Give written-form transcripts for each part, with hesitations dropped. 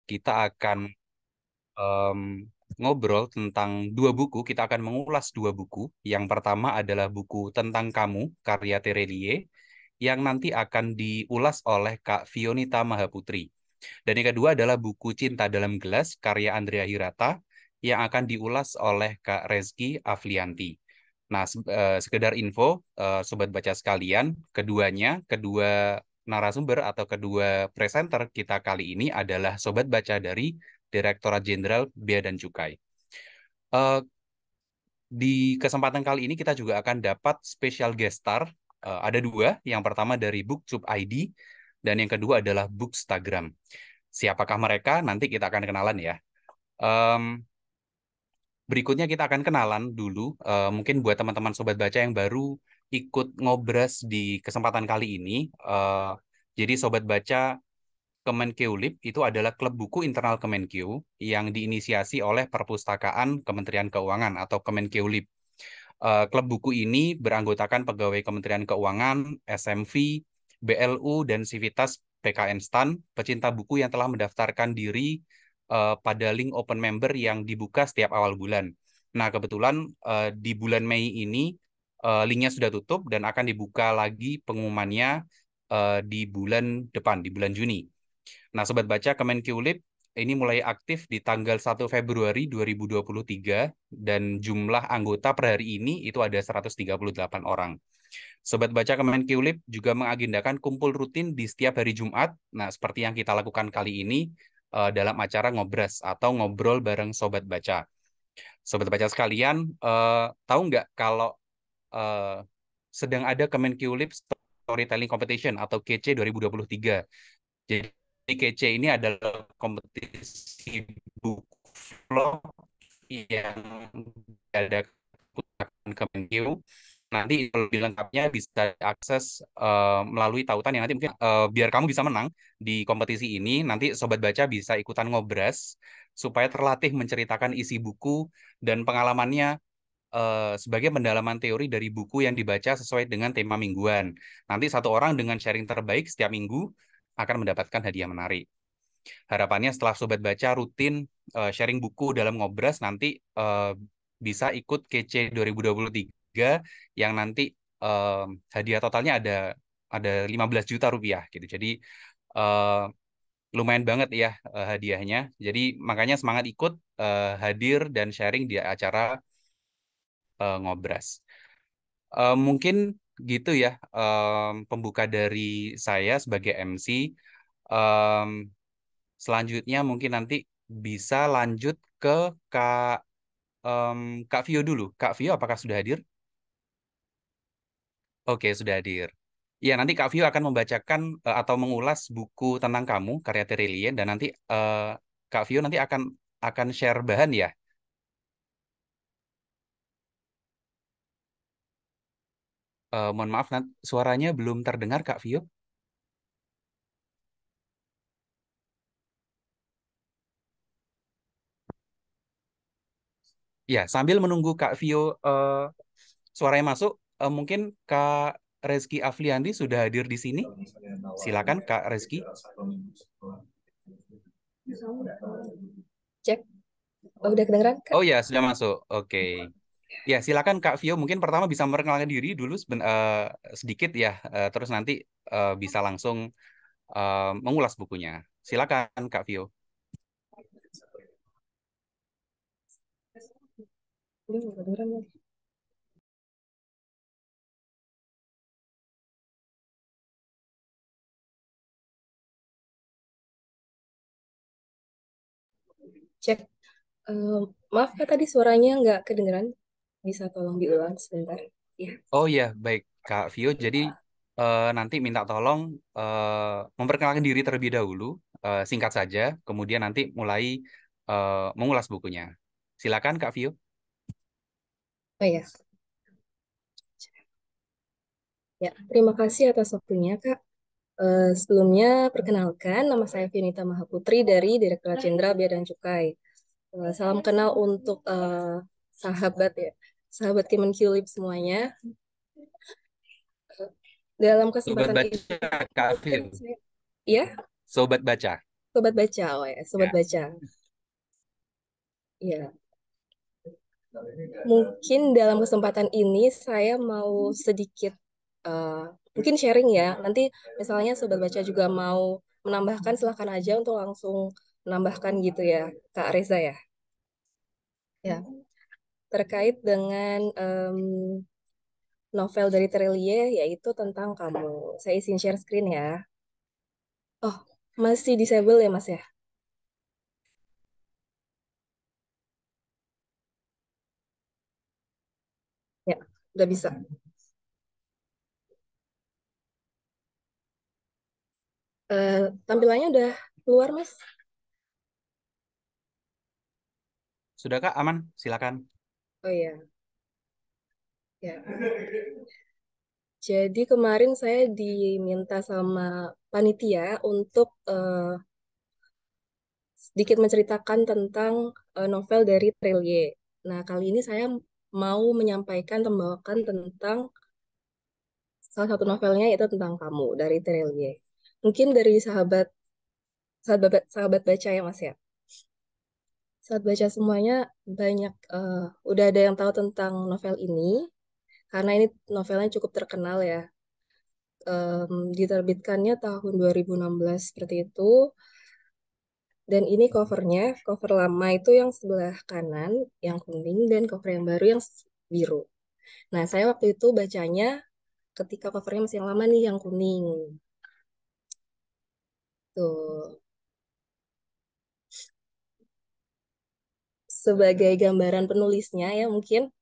kita akan em, ngobrol tentang dua buku. Kita akan mengulas dua buku. Yang pertama adalah buku Tentang Kamu, karya Terelie, yang nanti akan diulas oleh Kak Fionita Mahaputri. Dan yang kedua adalah buku Cinta Dalam Gelas, karya Andrea Hirata, yang akan diulas oleh Kak Rezky Afrianti. Nah, sekedar info, sobat baca sekalian, kedua narasumber atau kedua presenter kita kali ini adalah sobat baca dari Direktorat Jenderal Bea dan Cukai. Eh, di kesempatan kali ini kita juga akan dapat special guest star. Ada dua, yang pertama dari BookTube ID, dan yang kedua adalah Bookstagram. Siapakah mereka? Nanti kita akan kenalan ya. Em, Berikutnya kita akan kenalan dulu. Mungkin buat teman-teman sobat baca yang baru ikut ngobras di kesempatan kali ini. eh, jadi sobat baca Kemenkeu-Lib itu adalah klub buku internal Kemenkeu yang diinisiasi oleh Perpustakaan Kementerian Keuangan atau Kemenkeu-Lib. Klub buku ini beranggotakan pegawai Kementerian Keuangan, SMV, BLU, dan Civitas PKN STAN, pecinta buku yang telah mendaftarkan diri pada link open member yang dibuka setiap awal bulan. Nah, kebetulan di bulan Mei ini linknya sudah tutup dan akan dibuka lagi pengumumannya di bulan depan, di bulan Juni. Nah, Sobat Baca, Kemenkeu-Lib ini mulai aktif di tanggal 1 Februari 2023 dan jumlah anggota per hari ini itu ada 138 orang. Sobat Baca, Kemenkeu-Lib juga mengagendakan kumpul rutin di setiap hari Jumat. Nah, seperti yang kita lakukan kali ini dalam acara Ngobras atau Ngobrol bareng Sobat Baca. Sobat Baca sekalian, tahu nggak kalau eh, sedang ada Kemenkeu-Lib Storytelling Competition atau KC 2023. Jadi KC ini adalah kompetisi buku vlog yang ada Kemenkeu. Nanti lebih lengkapnya bisa diakses melalui tautan yang nanti mungkin biar kamu bisa menang di kompetisi ini. Nanti Sobat Baca bisa ikutan ngobras supaya terlatih menceritakan isi buku dan pengalamannya sebagai pendalaman teori dari buku yang dibaca sesuai dengan tema mingguan. Nanti satu orang dengan sharing terbaik setiap minggu akan mendapatkan hadiah menarik. Harapannya setelah Sobat Baca rutin sharing buku dalam ngobras, nanti bisa ikut KC 2023 yang nanti hadiah totalnya ada 15 juta rupiah gitu. Jadi eh, lumayan banget ya hadiahnya. Jadi makanya semangat ikut hadir dan sharing di acara ngobras. Mungkin gitu ya pembuka dari saya sebagai MC. Em, Selanjutnya mungkin nanti bisa lanjut ke Kak em, Kak Vio dulu. Kak Vio apakah sudah hadir? Oke, sudah hadir. Ya, nanti Kak Vio akan membacakan atau mengulas buku tentang kamu, karya Terilien, dan nanti Kak Vio nanti akan share bahan ya. Mohon maaf, suaranya belum terdengar Kak Vio. Ya, sambil menunggu Kak Vio suaranya masuk, mungkin Kak Rezky Afriandi sudah hadir di sini. Silakan Kak Rezky. Cek. Oh, udah kedengeran, Kak? Oh ya, sudah masuk. Oke. Ya, silakan Kak Vio. Mungkin pertama bisa memperkenalkan diri dulu sedikit ya, terus nanti bisa langsung mengulas bukunya. Silakan Kak Vio. Udah nggak kedengeran lagi. Cek. Eh, maaf, Kak, tadi suaranya nggak kedengeran. Bisa tolong diulang sebentar? Ya. Oh ya, baik Kak Vio. Jadi nanti minta tolong memperkenalkan diri terlebih dahulu, singkat saja, kemudian nanti mulai mengulas bukunya. Silakan Kak Vio. Oh ya. Ya, terima kasih atas waktunya, Kak. Sebelumnya, perkenalkan, nama saya Vinita Mahaputri dari Direktorat Jenderal Bea dan Cukai. Salam kenal untuk sahabat ya, sahabat Kemenkeu-Lib semuanya. Dalam Sobat kesempatan ini, baca Kak mungkin Vio. saya, ya, Sobat baca. Sobat baca, oh ya, sobat Ya, baca. Ya, mungkin dalam kesempatan ini saya mau sedikit eh, mungkin sharing ya. Nanti misalnya sobat baca juga mau menambahkan, silahkan aja untuk langsung menambahkan gitu ya, Kak Reza ya. Ya, terkait dengan novel dari Terelie yaitu tentang kamu. Saya izin share screen ya. Oh, masih disable ya Mas ya? Ya, udah bisa. Tampilannya udah keluar Mas? sudah Kak, aman? Silakan. Oh iya, ya. Jadi kemarin saya diminta sama panitia untuk sedikit menceritakan tentang novel dari Trilye. Nah, kali ini saya mau menyampaikan, membawakan tentang salah satu novelnya yaitu tentang kamu dari Trilye. Mungkin dari sahabat sahabat sahabat baca ya Mas ya. Saat baca semuanya banyak udah ada yang tahu tentang novel ini karena ini novelnya cukup terkenal ya. Diterbitkannya tahun 2016 seperti itu. Dan ini covernya, cover lama itu yang sebelah kanan, yang kuning, dan cover yang baru yang biru. Nah, saya waktu itu bacanya ketika covernya masih yang lama nih, yang kuning. Tuh, sebagai gambaran penulisnya ya mungkin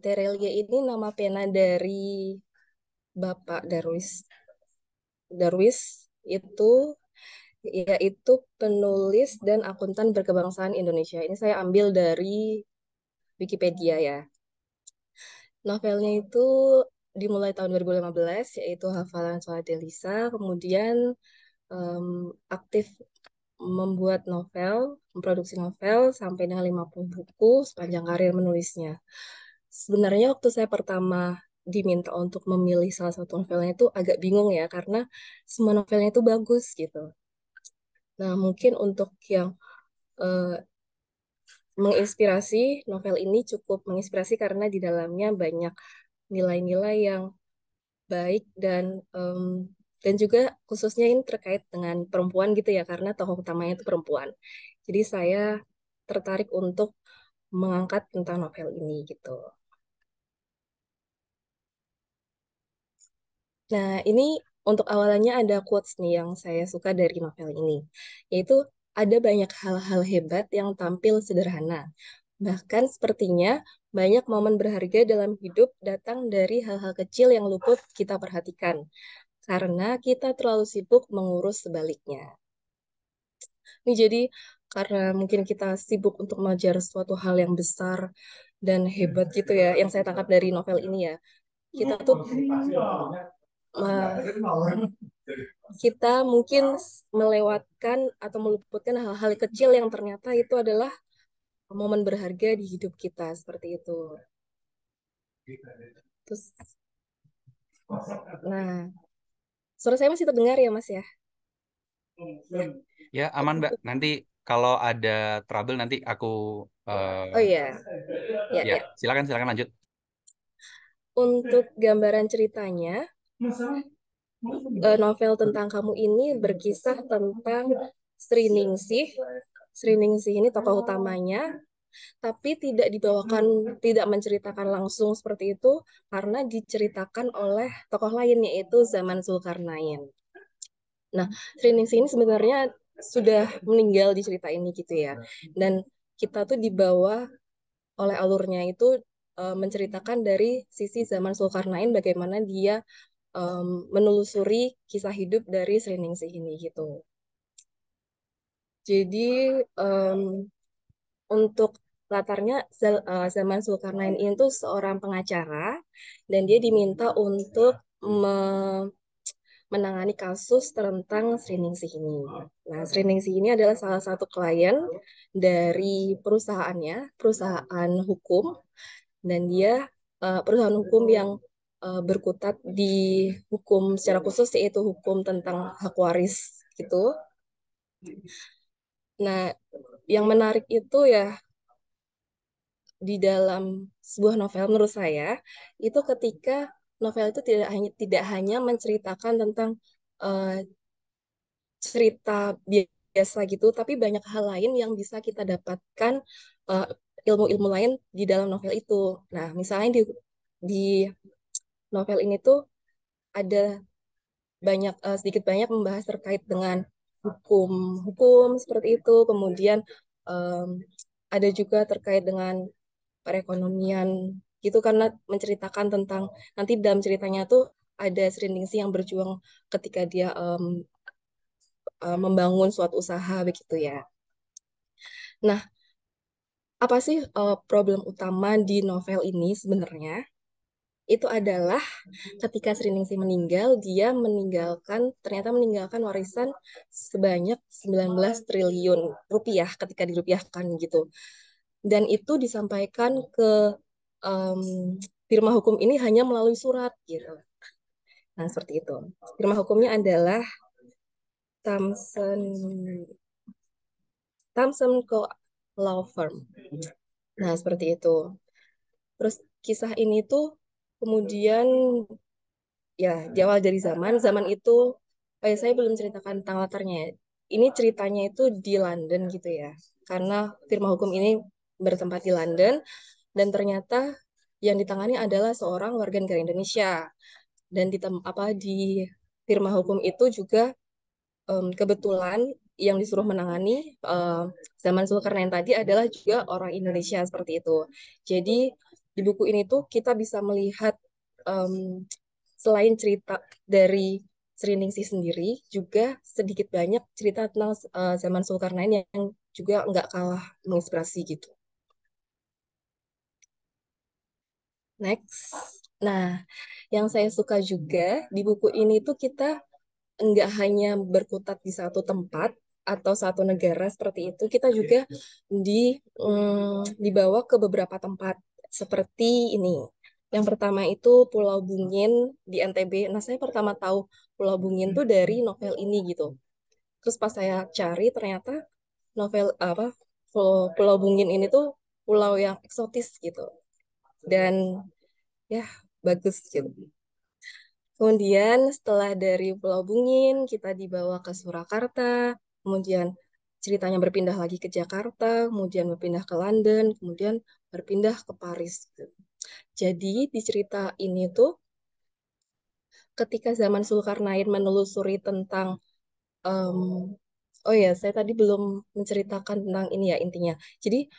Terelia ini nama pena dari Bapak Darwis. Darwis itu yaitu penulis dan akuntan berkebangsaan Indonesia. Ini saya ambil dari Wikipedia ya. Novelnya itu dimulai tahun 2015, yaitu Hafalan Sholat Delisa, kemudian em, aktif membuat novel, memproduksi novel sampai dengan 50 buku sepanjang karir menulisnya. Sebenarnya waktu saya pertama diminta untuk memilih salah satu novelnya itu agak bingung ya, karena semua novelnya itu bagus gitu. Nah, mungkin untuk yang eh, menginspirasi, novel ini cukup menginspirasi karena di dalamnya banyak nilai-nilai yang baik dan juga khususnya ini terkait dengan perempuan gitu ya karena tokoh utamanya itu perempuan. Jadi saya tertarik untuk mengangkat tentang novel ini gitu. Nah, ini untuk awalannya ada quotes nih yang saya suka dari novel ini, yaitu ada banyak hal-hal hebat yang tampil sederhana. Bahkan sepertinya banyak momen berharga dalam hidup datang dari hal-hal kecil yang luput kita perhatikan, karena kita terlalu sibuk mengurus sebaliknya. Ini jadi karena mungkin kita sibuk untuk mengejar suatu hal yang besar dan hebat gitu ya, yang saya tangkap dari novel ini ya. Kita tuh kita mungkin melewatkan atau meluputkan hal-hal kecil yang ternyata itu adalah momen berharga di hidup kita seperti itu. Terus, nah, suara saya masih terdengar ya, Mas ya? Ya, aman Mbak. Nanti kalau ada trouble nanti aku Oh iya, ya, ya, ya. silakan silakan lanjut. Untuk gambaran ceritanya, novel tentang kamu ini berkisah tentang Sri Ningsih. Sri Ningsih ini tokoh utamanya, tapi tidak dibawakan, tidak menceritakan langsung seperti itu, karena diceritakan oleh tokoh lain, yaitu Zaman Zulkarnain. Nah, Sri Ningsih ini sebenarnya sudah meninggal di cerita ini gitu ya. Dan kita tuh dibawa oleh alurnya itu menceritakan dari sisi Zaman Zulkarnain bagaimana dia menelusuri kisah hidup dari Sri Ningsih ini gitu. Jadi em, untuk latarnya Zaman Zulkarnain itu seorang pengacara dan dia diminta untuk menangani kasus tentang Sri Ningsih ini. Nah, Sri Ningsih ini adalah salah satu klien dari perusahaannya, perusahaan hukum, dan dia perusahaan hukum yang berkutat di hukum secara khusus yaitu hukum tentang hak waris gitu. Nah, yang menarik itu ya di dalam sebuah novel menurut saya itu ketika novel itu tidak hanya menceritakan tentang eh, cerita biasa gitu, tapi banyak hal lain yang bisa kita dapatkan eh, ilmu-ilmu lain di dalam novel itu. Nah, misalnya di novel ini tuh ada sedikit banyak membahas terkait dengan hukum hukum seperti itu, kemudian em, ada juga terkait dengan perekonomian gitu karena menceritakan tentang nanti dalam ceritanya tuh ada Sriningsih yang berjuang ketika dia membangun suatu usaha begitu ya. Nah, apa sih problem utama di novel ini sebenarnya? Itu adalah ketika Sriningsih meninggal, dia ternyata meninggalkan warisan sebanyak 19 triliun rupiah ketika dirupiahkan gitu. Dan itu disampaikan ke em, firma hukum ini hanya melalui surat gitu. Nah, seperti itu. Firma hukumnya adalah Thompson Thompson Co. Law Firm. Nah, seperti itu. Terus kisah ini tuh kemudian ya diawal dari zaman itu saya belum ceritakan tentang latarnya ya. Ini ceritanya itu di London gitu ya. Karena firma hukum ini bertempat di London dan ternyata yang ditangani adalah seorang warga negara Indonesia dan di firma hukum itu juga kebetulan yang disuruh menangani zaman Zulkarnain tadi adalah juga orang Indonesia seperti itu. Jadi di buku ini tuh kita bisa melihat em, selain cerita dari Sriningsih sendiri, juga sedikit banyak cerita tentang zaman Zulkarnain yang juga nggak kalah menginspirasi gitu. Next. Nah, yang saya suka juga di buku ini tuh kita nggak hanya berkutat di satu tempat atau satu negara seperti itu, kita juga dibawa ke beberapa tempat seperti ini. Yang pertama itu Pulau Bungin di NTB. Nah, saya pertama tahu Pulau Bungin tuh dari novel ini gitu. Terus pas saya cari ternyata novel apa Pulau Bungin ini tuh pulau yang eksotis gitu. Dan ya bagus gitu. Kemudian setelah dari Pulau Bungin, kita dibawa ke Surakarta, kemudian ceritanya berpindah lagi ke Jakarta, kemudian berpindah ke London, kemudian berpindah ke Paris. Jadi di cerita ini tuh ketika zaman Zulkarnain menelusuri tentang em, oh ya, saya tadi belum menceritakan tentang ini ya intinya. Jadi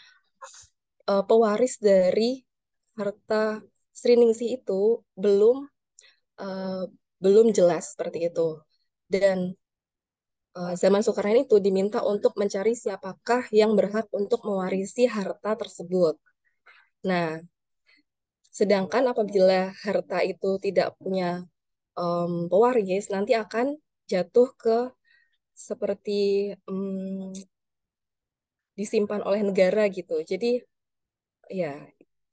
pewaris dari harta Sriningsih itu belum eh, belum jelas seperti itu. Dan zaman Zulkarnain itu diminta untuk mencari siapakah yang berhak untuk mewarisi harta tersebut. Nah, sedangkan apabila harta itu tidak punya pewaris, nanti akan jatuh ke seperti em, disimpan oleh negara gitu. Jadi ya,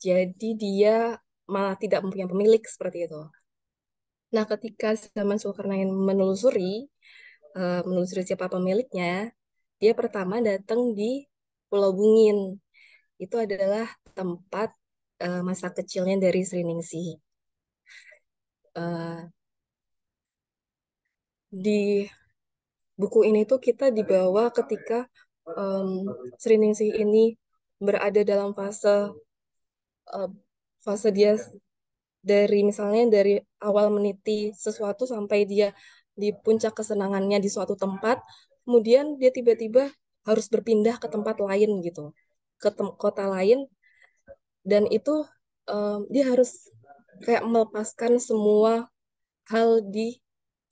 jadi dia malah tidak mempunyai pemilik seperti itu. Nah, ketika zaman Zulkarnain menelusuri siapa pemiliknya, dia pertama datang di Pulau Bungin. Itu adalah tempat masa kecilnya dari Sriningsih. Eh, di buku ini tuh kita dibawa ketika em, Sriningsih ini berada dalam eh, fase dia dari misalnya dari awal meniti sesuatu sampai dia di puncak kesenangannya di suatu tempat, kemudian dia tiba-tiba harus berpindah ke tempat lain gitu, ke kota lain dan itu dia harus kayak melepaskan semua hal di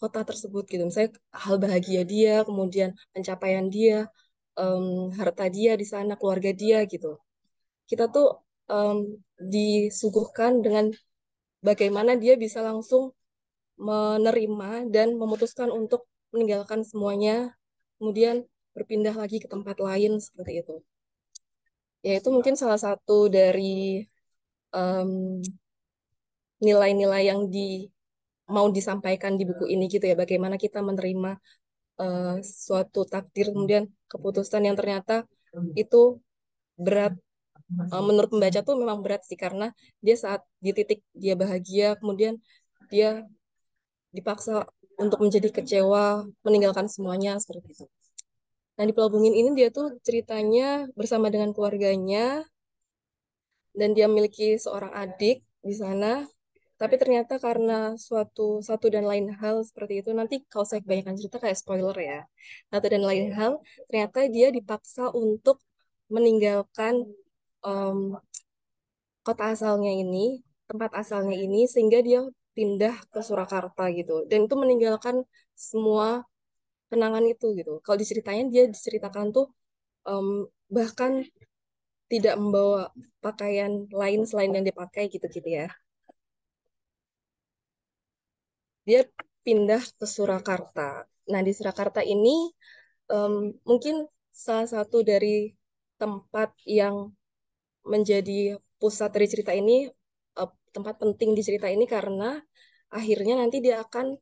kota tersebut gitu. Misalnya hal bahagia dia, kemudian pencapaian dia, em, harta dia di sana, keluarga dia gitu. Kita tuh em, disuguhkan dengan bagaimana dia bisa langsung menerima dan memutuskan untuk meninggalkan semuanya, kemudian berpindah lagi ke tempat lain seperti itu. Ya itu mungkin salah satu dari em, nilai-nilai yang mau disampaikan di buku ini gitu ya, bagaimana kita menerima suatu takdir kemudian keputusan yang ternyata itu berat. Menurut pembaca tuh memang berat sih karena dia saat di titik dia bahagia kemudian dia dipaksa untuk menjadi kecewa meninggalkan semuanya seperti itu. Nah di Pulau ini dia tuh ceritanya bersama dengan keluarganya dan dia memiliki seorang adik di sana. Tapi ternyata karena satu dan lain hal seperti itu, nanti kalau saya kebanyakan cerita kayak spoiler ya. Satu dan lain hal, ternyata dia dipaksa untuk meninggalkan em, kota asalnya ini, tempat asalnya ini, sehingga dia pindah ke Surakarta gitu. Dan itu meninggalkan semua kenangan itu gitu. Kalau diceritanya dia diceritakan tuh em, bahkan tidak membawa pakaian lain selain yang dipakai gitu-gitu ya. Dia pindah ke Surakarta. Nah, di Surakarta ini mungkin salah satu dari tempat yang menjadi pusat dari cerita ini, tempat penting di cerita ini karena akhirnya nanti dia akan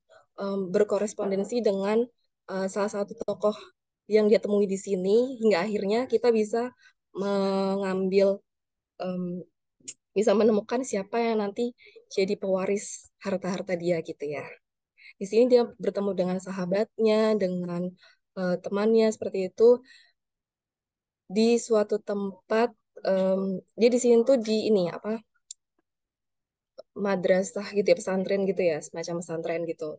berkorespondensi dengan salah satu tokoh yang dia temui di sini hingga akhirnya kita bisa mengambil em, bisa menemukan siapa yang nanti jadi pewaris harta-harta dia gitu ya. Di sini dia bertemu dengan sahabatnya, dengan temannya seperti itu di suatu tempat. Dia di sini tuh di ini apa madrasah gitu ya, pesantren gitu ya, semacam pesantren gitu.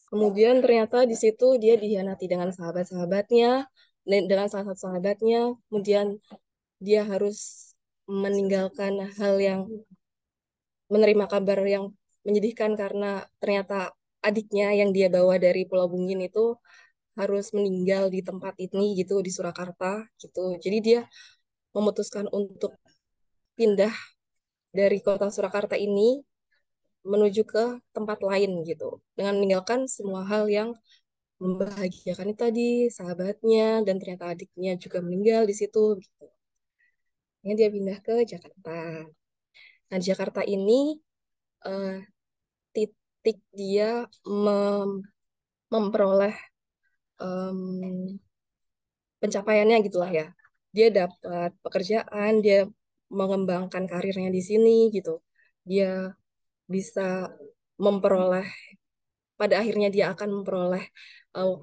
Kemudian ternyata di situ dia dihianati dengan sahabat-sahabatnya, dengan salah satu sahabatnya. Kemudian dia harus meninggalkan hal yang menerima kabar yang menyedihkan karena ternyata adiknya yang dia bawa dari Pulau Bungin itu harus meninggal di tempat ini gitu di Surakarta gitu. Jadi dia memutuskan untuk pindah dari kota Surakarta ini menuju ke tempat lain gitu dengan meninggalkan semua hal yang membahagiakan itu tadi sahabatnya dan ternyata adiknya juga meninggal di situ gitu. Akhirnya dia pindah ke Jakarta. Nah, di Jakarta ini eh, titik dia memperoleh em, pencapaiannya gitulah ya. Dia dapat pekerjaan, dia mengembangkan karirnya di sini gitu. Dia bisa memperoleh, pada akhirnya dia akan memperoleh uh,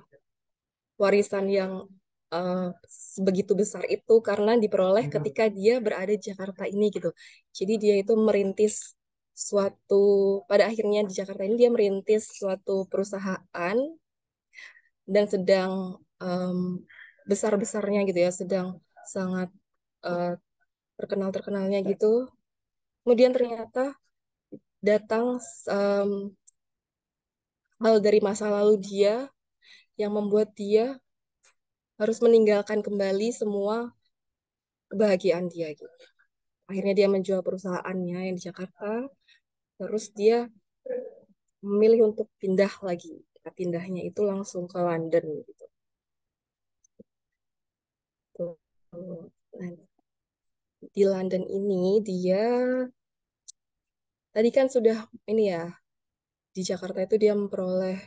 warisan yang uh, begitu besar itu karena diperoleh ketika dia berada di Jakarta ini gitu. Jadi dia itu merintis suatu, pada akhirnya di Jakarta ini dia merintis suatu perusahaan dan sedang um, besar-besarnya gitu ya, sedang sangat uh, terkenal-terkenalnya gitu. Kemudian ternyata datang um, hal dari masa lalu dia yang membuat dia harus meninggalkan kembali semua kebahagiaan dia gitu. Akhirnya dia menjual perusahaannya yang di Jakarta, terus dia memilih untuk pindah lagi. Nah, pindahnya itu langsung ke London gitu. Tuh. Nah, di London ini dia tadi kan sudah ini ya di Jakarta itu dia memperoleh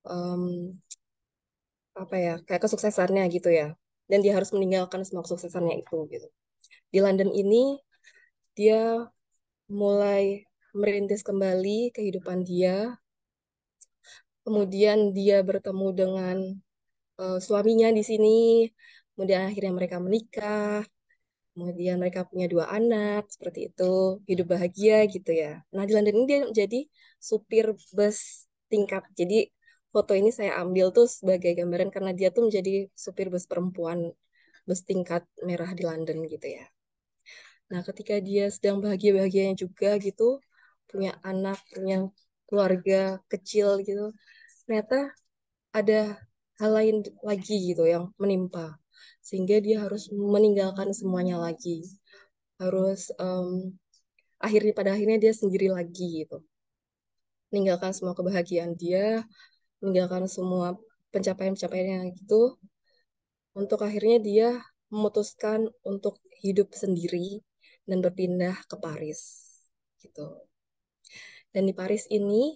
em, apa ya kayak kesuksesannya gitu ya dan dia harus meninggalkan semua kesuksesannya itu gitu. Di London ini dia mulai merintis kembali kehidupan dia. Kemudian dia bertemu dengan suaminya di sini. Kemudian akhirnya mereka menikah. Kemudian mereka punya dua anak, seperti itu. Hidup bahagia gitu ya. Nah, di London ini dia jadi supir bus tingkat. Jadi foto ini saya ambil tuh sebagai gambaran karena dia tuh menjadi supir bus perempuan, bus tingkat merah di London gitu ya. Nah, ketika dia sedang bahagia-bahagianya juga gitu, punya anak, punya keluarga kecil gitu, ternyata ada hal lain lagi gitu yang menimpa. Sehingga dia harus meninggalkan semuanya lagi. Harus pada akhirnya dia sendiri lagi gitu. Meninggalkan semua kebahagiaan dia, meninggalkan semua pencapaian-pencapaiannya gitu, untuk akhirnya dia memutuskan untuk hidup sendiri dan berpindah ke Paris gitu. Dan di Paris ini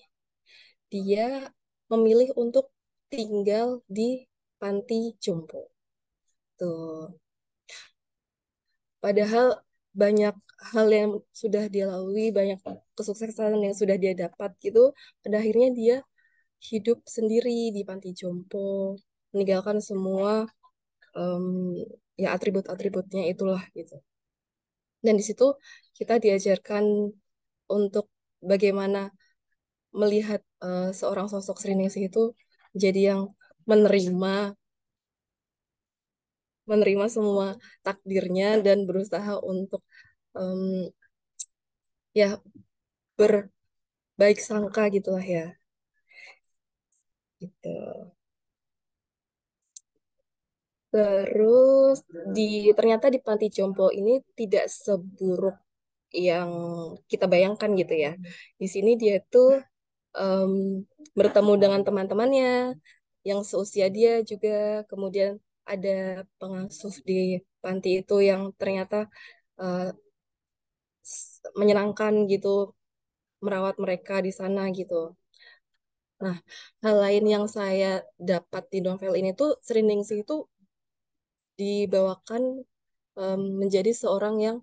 dia memilih untuk tinggal di panti jompo. Tuh. Padahal banyak hal yang sudah dia lalui, banyak kesuksesan yang sudah dia dapat gitu. Pada akhirnya dia hidup sendiri di panti jompo, meninggalkan semua em, ya atribut-atributnya itulah gitu. Dan di situ kita diajarkan untuk bagaimana melihat seorang sosok Sri Ningsih itu jadi yang menerima menerima semua takdirnya dan berusaha untuk em, ya berbaik sangka gitulah ya gitu. Terus ternyata di panti jompo ini tidak seburuk yang kita bayangkan gitu ya. Di sini dia tuh em, bertemu dengan teman-temannya yang seusia dia juga. Kemudian ada pengasuh di panti itu yang ternyata eh, menyenangkan gitu merawat mereka di sana gitu. Nah, hal lain yang saya dapat di novel ini tuh Sri Ningsih itu dibawakan menjadi seorang yang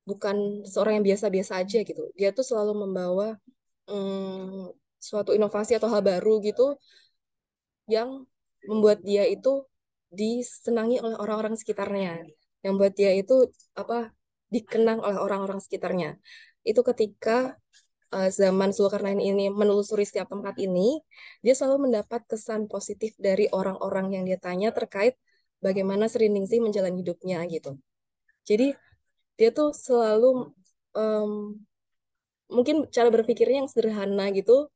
bukan seorang yang biasa-biasa aja gitu. Dia tuh selalu membawa suatu inovasi atau hal baru gitu yang membuat dia itu disenangi oleh orang-orang sekitarnya, yang membuat dia itu apa dikenang oleh orang-orang sekitarnya. Itu ketika zaman Zulkarnain ini menelusuri setiap tempat ini, dia selalu mendapat kesan positif dari orang-orang yang dia tanya terkait bagaimana Sri Ningsih menjalani hidupnya gitu. Jadi dia tuh selalu em, mungkin cara berpikirnya yang sederhana gitu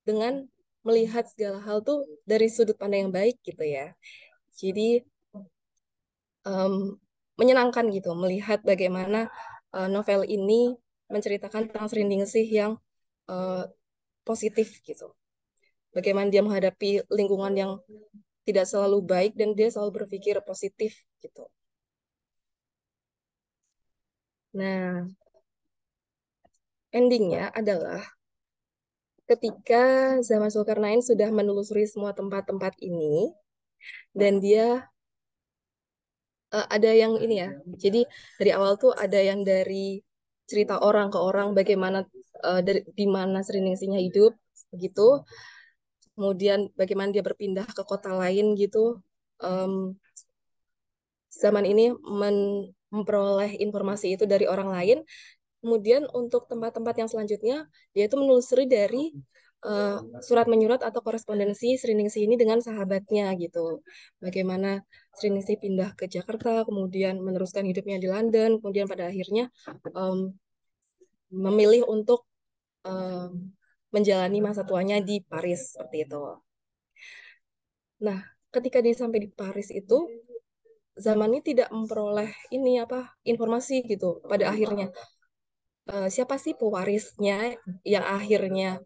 dengan melihat segala hal tuh dari sudut pandang yang baik gitu ya. Jadi em, menyenangkan gitu melihat bagaimana novel ini menceritakan tentang Sri Ningsih yang eh, positif gitu. Bagaimana dia menghadapi lingkungan yang tidak selalu baik dan dia selalu berpikir positif gitu. Nah, endingnya adalah ketika zaman Zulkarnain sudah menelusuri semua tempat-tempat ini dan dia ada yang ini ya. Jadi dari awal tuh ada yang dari cerita orang ke orang bagaimana dari di mana Sri Ningsihnya hidup begitu. Kemudian bagaimana dia berpindah ke kota lain gitu. Em, Zaman ini memperoleh informasi itu dari orang lain. Kemudian untuk tempat-tempat yang selanjutnya, dia itu menelusuri dari surat menyurat atau korespondensi Sri Ningsih ini dengan sahabatnya gitu. Bagaimana Sri Ningsih pindah ke Jakarta, kemudian meneruskan hidupnya di London, kemudian pada akhirnya em, memilih untuk em, menjalani masa tuanya di Paris seperti itu. Nah, ketika dia sampai di Paris itu, zaman ini tidak memperoleh ini apa informasi gitu pada akhirnya. Siapa sih pewarisnya yang akhirnya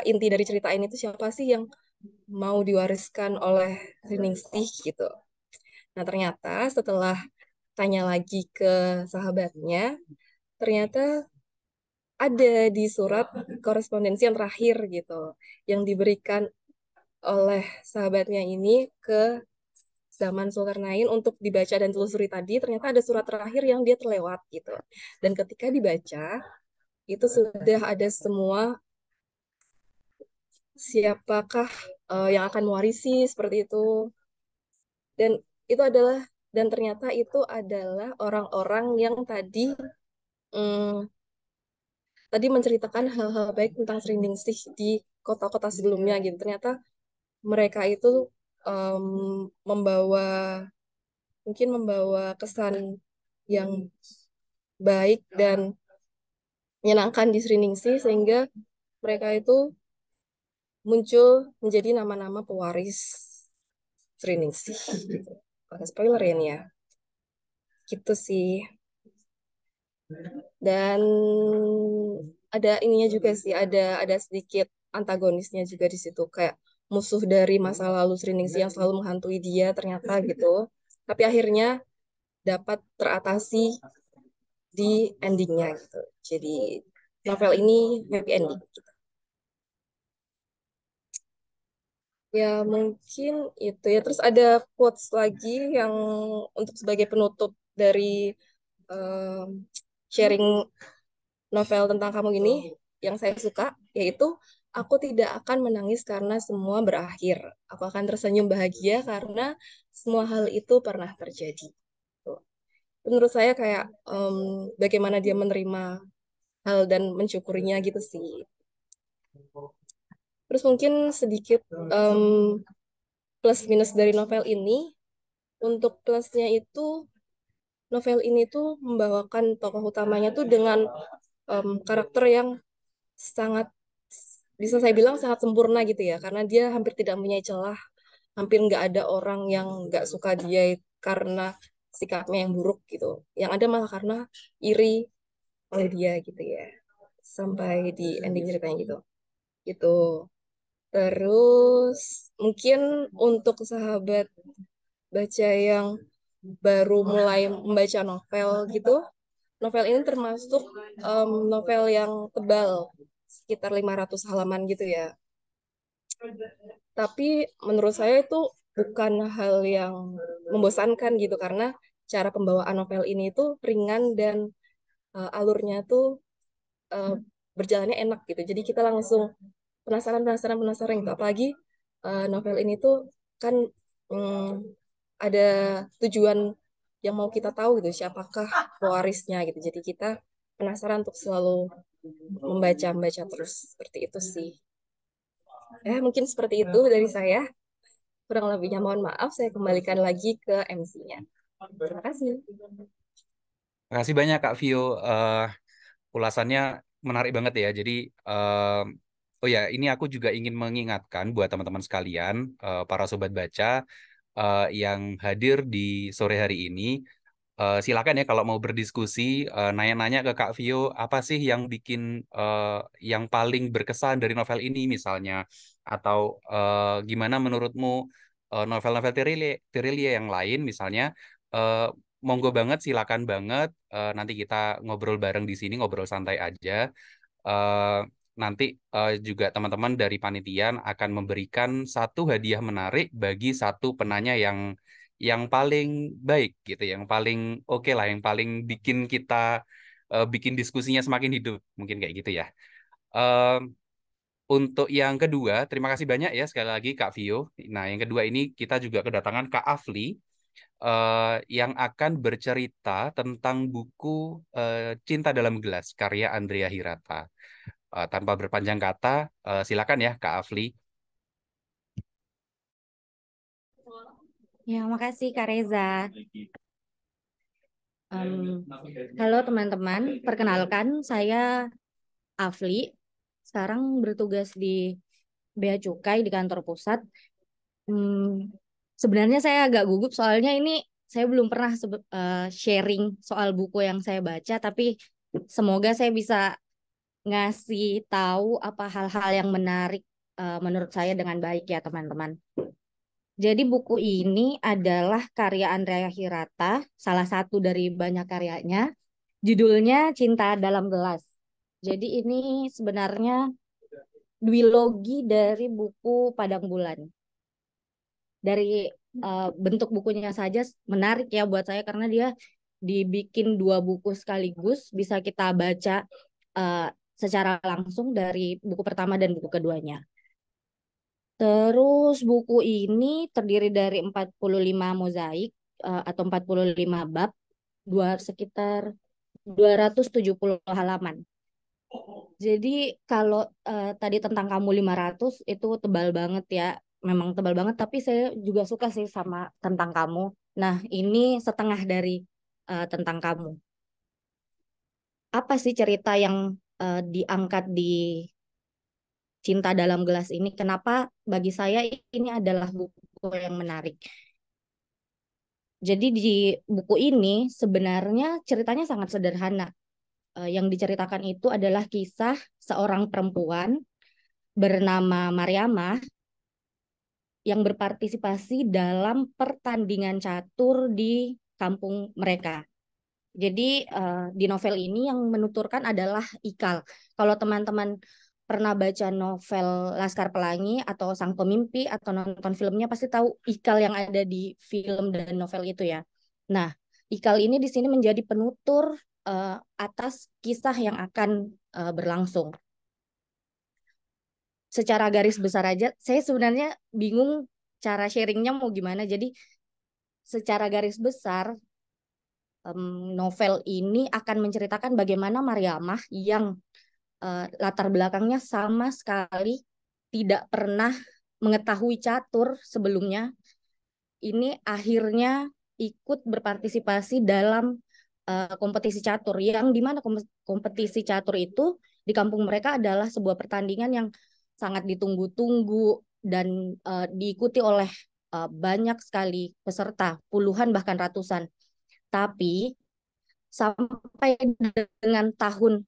inti dari cerita ini tuh siapa sih yang mau diwariskan oleh Ningsih gitu. Nah ternyata setelah tanya lagi ke sahabatnya, ternyata ada di surat korespondensi yang terakhir gitu, yang diberikan oleh sahabatnya ini ke zaman Zulkarnain untuk dibaca dan telusuri tadi, ternyata ada surat terakhir yang dia terlewat gitu. Dan ketika dibaca, itu sudah ada semua siapakah yang akan mewarisi seperti itu. Dan itu adalah dan ternyata itu adalah orang-orang yang mm, tadi menceritakan hal-hal baik tentang Sri Ningsih di kota-kota sebelumnya gitu. Ternyata mereka itu em, membawa mungkin membawa kesan yang baik dan menyenangkan di Sri Ningsih sehingga mereka itu muncul menjadi nama-nama pewaris Sri Ningsih gitu. Agak spoiler ya nih ya. Gitu sih. Dan ada ininya juga sih, ada sedikit antagonisnya juga di situ kayak musuh dari masa lalu Sri Ningsih yang selalu menghantui dia ternyata gitu. Tapi akhirnya dapat teratasi di endingnya gitu. Jadi novel ini happy ending. Ya mungkin itu ya. Terus ada quotes lagi yang untuk sebagai penutup dari em, sharing novel tentang kamu ini yang saya suka, yaitu aku tidak akan menangis karena semua berakhir. Aku akan tersenyum bahagia karena semua hal itu pernah terjadi. Tuh. Menurut saya kayak bagaimana dia menerima hal dan mensyukurinya gitu sih. Terus mungkin sedikit em, plus minus dari novel ini. Untuk plusnya itu novel ini tuh membawakan tokoh utamanya tuh dengan karakter yang sangat bisa saya bilang sangat sempurna gitu ya, karena dia hampir tidak mempunyai celah, hampir nggak ada orang yang nggak suka dia karena sikapnya yang buruk gitu, yang ada malah karena iri oleh dia gitu ya, sampai di ending ceritanya gitu gitu. Terus mungkin untuk sahabat baca yang baru mulai membaca novel gitu, novel ini termasuk novel yang tebal, sekitar 500 halaman gitu ya. Tapi menurut saya itu bukan hal yang membosankan gitu, karena cara pembawaan novel ini tuh ringan dan alurnya tuh eh, berjalannya enak gitu. Jadi kita langsung penasaran, penasaran, penasaran gitu. Apalagi novel ini tuh kan mm, ada tujuan yang mau kita tahu gitu, siapakah pewarisnya gitu. Jadi kita penasaran untuk selalu membaca, membaca terus seperti itu sih. Mungkin seperti itu dari saya. Kurang lebihnya mohon maaf, saya kembalikan lagi ke MC-nya. Terima kasih. Terima kasih banyak Kak Vio. Ulasannya menarik banget ya. Jadi, oh ya, ini aku juga ingin mengingatkan buat teman-teman sekalian, para sobat baca yang hadir di sore hari ini. Silakan ya kalau mau berdiskusi, nanya-nanya ke Kak Vio, apa sih yang bikin yang paling berkesan dari novel ini misalnya, atau gimana menurutmu novel-novel Terilie yang lain misalnya, eh, monggo banget, silakan banget. Nanti kita ngobrol bareng di sini, ngobrol santai aja. Eh, Nanti juga teman-teman dari panitian akan memberikan satu hadiah menarik bagi satu penanya yang paling baik gitu, yang paling oke lah, yang paling bikin kita bikin diskusinya semakin hidup, mungkin kayak gitu ya. Eh, untuk yang kedua, terima kasih banyak ya sekali lagi Kak Vio. Nah, yang kedua ini kita juga kedatangan Kak Afli yang akan bercerita tentang buku Cinta Dalam Gelas karya Andrea Hirata. Tanpa berpanjang kata, silakan ya Kak Afli. Ya, makasih Kak Reza. Em, Halo teman-teman, perkenalkan saya Afli. Sekarang bertugas di Bea Cukai di kantor pusat. Hmm, Sebenarnya saya agak gugup soalnya ini saya belum pernah sharing soal buku yang saya baca, tapi semoga saya bisa ngasih tahu apa hal-hal yang menarik menurut saya dengan baik ya teman-teman. Jadi buku ini adalah karya Andrea Hirata, salah satu dari banyak karyanya. Judulnya Cinta Dalam Gelas. Jadi ini sebenarnya duologi dari buku Padang Bulan. Dari bentuk bukunya saja menarik ya buat saya karena dia dibikin dua buku sekaligus, bisa kita baca eh, secara langsung dari buku pertama dan buku keduanya. Terus buku ini terdiri dari 45 mozaik atau 45 bab, sekitar 270 halaman. Jadi kalau tadi tentang kamu 500 itu tebal banget ya. Memang tebal banget, tapi saya juga suka sih sama tentang kamu. Nah, ini setengah dari tentang kamu. Apa sih cerita yang diangkat di Cinta Dalam Gelas ini? Kenapa bagi saya ini adalah buku yang menarik? Jadi di buku ini sebenarnya ceritanya sangat sederhana. Yang diceritakan itu adalah kisah seorang perempuan bernama Mariamah yang berpartisipasi dalam pertandingan catur di kampung mereka. Jadi di novel ini yang menuturkan adalah Ikal. Kalau teman-teman pernah baca novel Laskar Pelangi atau Sang Pemimpi atau nonton filmnya pasti tahu ikal yang ada di film dan novel itu ya. Nah, ikal ini di sini menjadi penutur atas kisah yang akan berlangsung. Secara garis besar aja, saya sebenarnya bingung cara sharingnya mau gimana. Jadi secara garis besar, novel ini akan menceritakan bagaimana Mariamah yang latar belakangnya sama sekali tidak pernah mengetahui catur sebelumnya, ini akhirnya ikut berpartisipasi dalam kompetisi catur, yang dimana kompetisi catur itu di kampung mereka adalah sebuah pertandingan yang sangat ditunggu-tunggu dan diikuti oleh banyak sekali peserta, puluhan bahkan ratusan. Tapi sampai dengan tahun